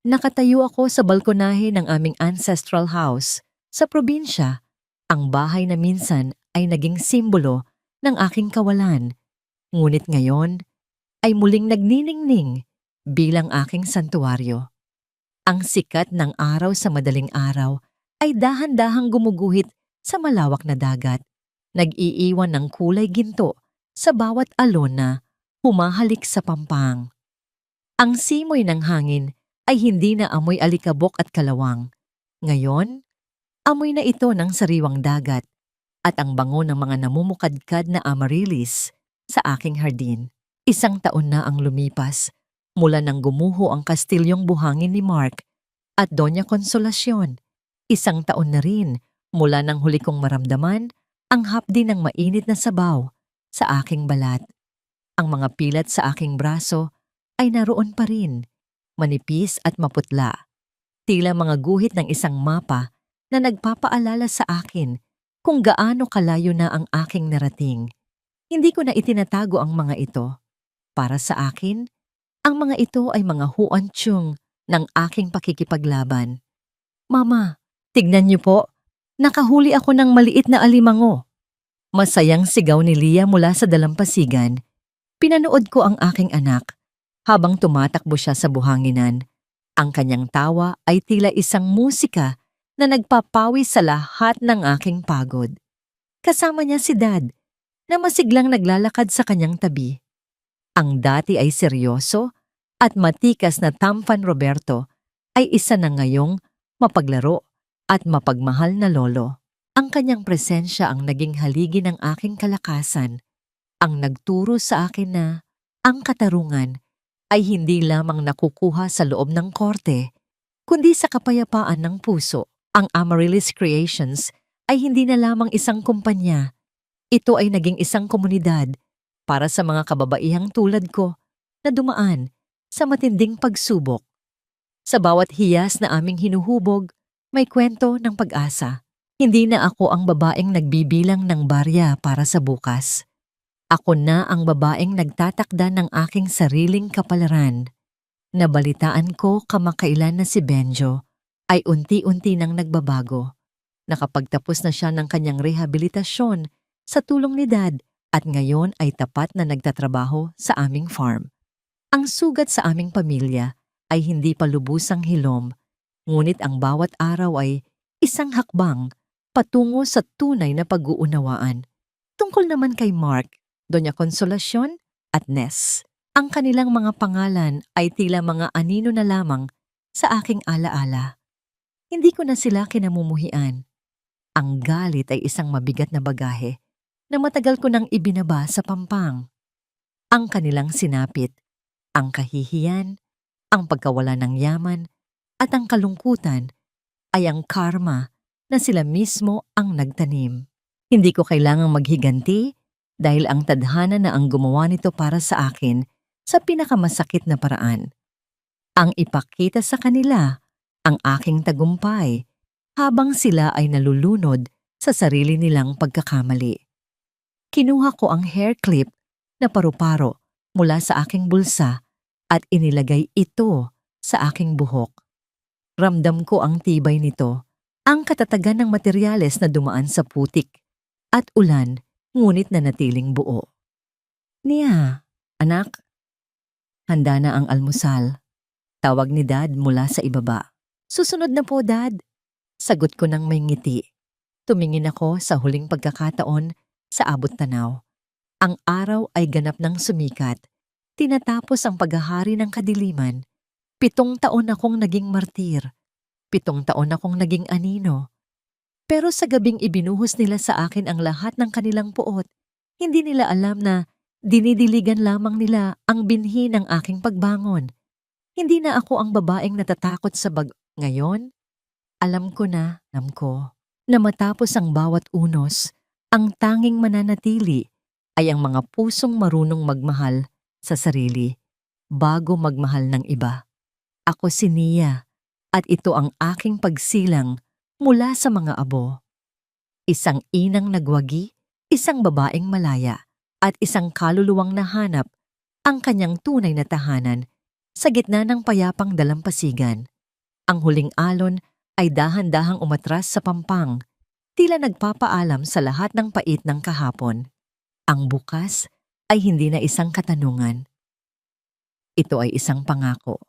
Nakatayo ako sa balkonahe ng aming ancestral house sa probinsya, ang bahay na minsan ay naging simbolo ng aking kawalan. Ngunit ngayon ay muling nagniningning bilang aking santuwaryo. Ang sikat ng araw sa madaling araw ay dahan-dahang gumuguhit sa malawak na dagat, nag-iiwan ng kulay ginto sa bawat alon na humahalik sa pampang. Ang simoy ng hangin ay hindi na amoy alikabok at kalawang. Ngayon, amoy na ito ng sariwang dagat at ang bango ng mga namumukadkad na amaryllis sa aking hardin. Isang taon na ang lumipas mula nang gumuho ang kastilyong buhangin ni Mark at Doña Consolacion. Isang taon na rin mula nang huli kong maramdaman ang hapdi ng mainit na sabaw sa aking balat. Ang mga pilat sa aking braso ay naroon pa rin, manipis at maputla. Tila mga guhit ng isang mapa na nagpapaalala sa akin kung gaano kalayo na ang aking narating. Hindi ko na itinatago ang mga ito. Para sa akin, ang mga ito ay mga huantyong ng aking pakikipaglaban. Mama, tignan niyo po, nakahuli ako ng maliit na alimango. Masayang sigaw ni Leah mula sa dalampasigan. Pinanood ko ang aking anak habang tumatakbo siya sa buhanginan. Ang kanyang tawa ay tila isang musika na nagpapawi sa lahat ng aking pagod. Kasama niya si Dad na masiglang naglalakad sa kanyang tabi. Ang dati ay seryoso at matikas na Tampan Roberto ay isa na ngayong mapaglaro at mapagmahal na lolo. Ang kanyang presensya ang naging haligi ng aking kalakasan, ang nagturo sa akin na ang katarungan ay hindi lamang nakukuha sa loob ng korte, kundi sa kapayapaan ng puso. Ang Amaryllis Creations ay hindi na lamang isang kumpanya. Ito ay naging isang komunidad para sa mga kababaihang tulad ko na dumaan sa matinding pagsubok. Sa bawat hiyas na aming hinuhubog, may kwento ng pag-asa. Hindi na ako ang babaeng nagbibilang ng barya para sa bukas. Ako na ang babaeng nagtatakda ng aking sariling kapalaran. Nabalitaan ko kamakailan na si Benjo ay unti-unti nang nagbabago. Nakapagtapos na siya ng kanyang rehabilitasyon sa tulong ni Dad at ngayon ay tapat na nagtatrabaho sa aming farm. Ang sugat sa aming pamilya ay hindi pa lubusang hilom, ngunit ang bawat araw ay isang hakbang patungo sa tunay na pag-uunawaan. Tungkol naman kay Mark, Doña Consolacion at Ness, ang kanilang mga pangalan ay tila mga anino na lamang sa aking alaala. Hindi ko na sila kinamumuhian. Ang galit ay isang mabigat na bagahe na matagal ko nang ibinaba sa pampang. Ang kanilang sinapit, ang kahihiyan, ang pagkawala ng yaman, at ang kalungkutan ay ang karma na sila mismo ang nagtanim. Hindi ko kailangang maghiganti dahil ang tadhana na ang gumawa nito para sa akin sa pinakamasakit na paraan. Ang ipakita sa kanila ang aking tagumpay habang sila ay nalulunod sa sarili nilang pagkakamali. Kinuha ko ang hair clip na paru-paro mula sa aking bulsa at inilagay ito sa aking buhok. Ramdam ko ang tibay nito, ang katatagan ng materyales na dumaan sa putik at ulan ngunit nanatiling buo. Nia, anak, handa na ang almusal. Tawag ni Dad mula sa ibaba. Susunod na po, Dad. Sagot ko ng may ngiti. Tumingin ako sa huling pagkakataon sa abot tanaw. Ang araw ay ganap ng sumikat. Tinatapos ang paghahari ng kadiliman. 7 taon akong naging martir. 7 taon akong naging anino. Pero sa gabing ibinuhos nila sa akin ang lahat ng kanilang puot, hindi nila alam na dinidiligan lamang nila ang binhi ng aking pagbangon. Hindi na ako ang babaeng natatakot sa ngayon. Alam ko na matapos ang bawat unos, ang tanging mananatili ay ang mga pusong marunong magmahal sa sarili bago magmahal ng iba. Ako si Nia at ito ang aking pagsilang mula sa mga abo. Isang inang nagwagi, isang babaeng malaya, at isang kaluluwang nahanap ang kanyang tunay na tahanan sa gitna ng payapang dalampasigan. Ang huling alon ay dahan-dahang umatras sa pampang, tila nagpapaalam sa lahat ng pait ng kahapon. Ang bukas ay hindi na isang katanungan. Ito ay isang pangako.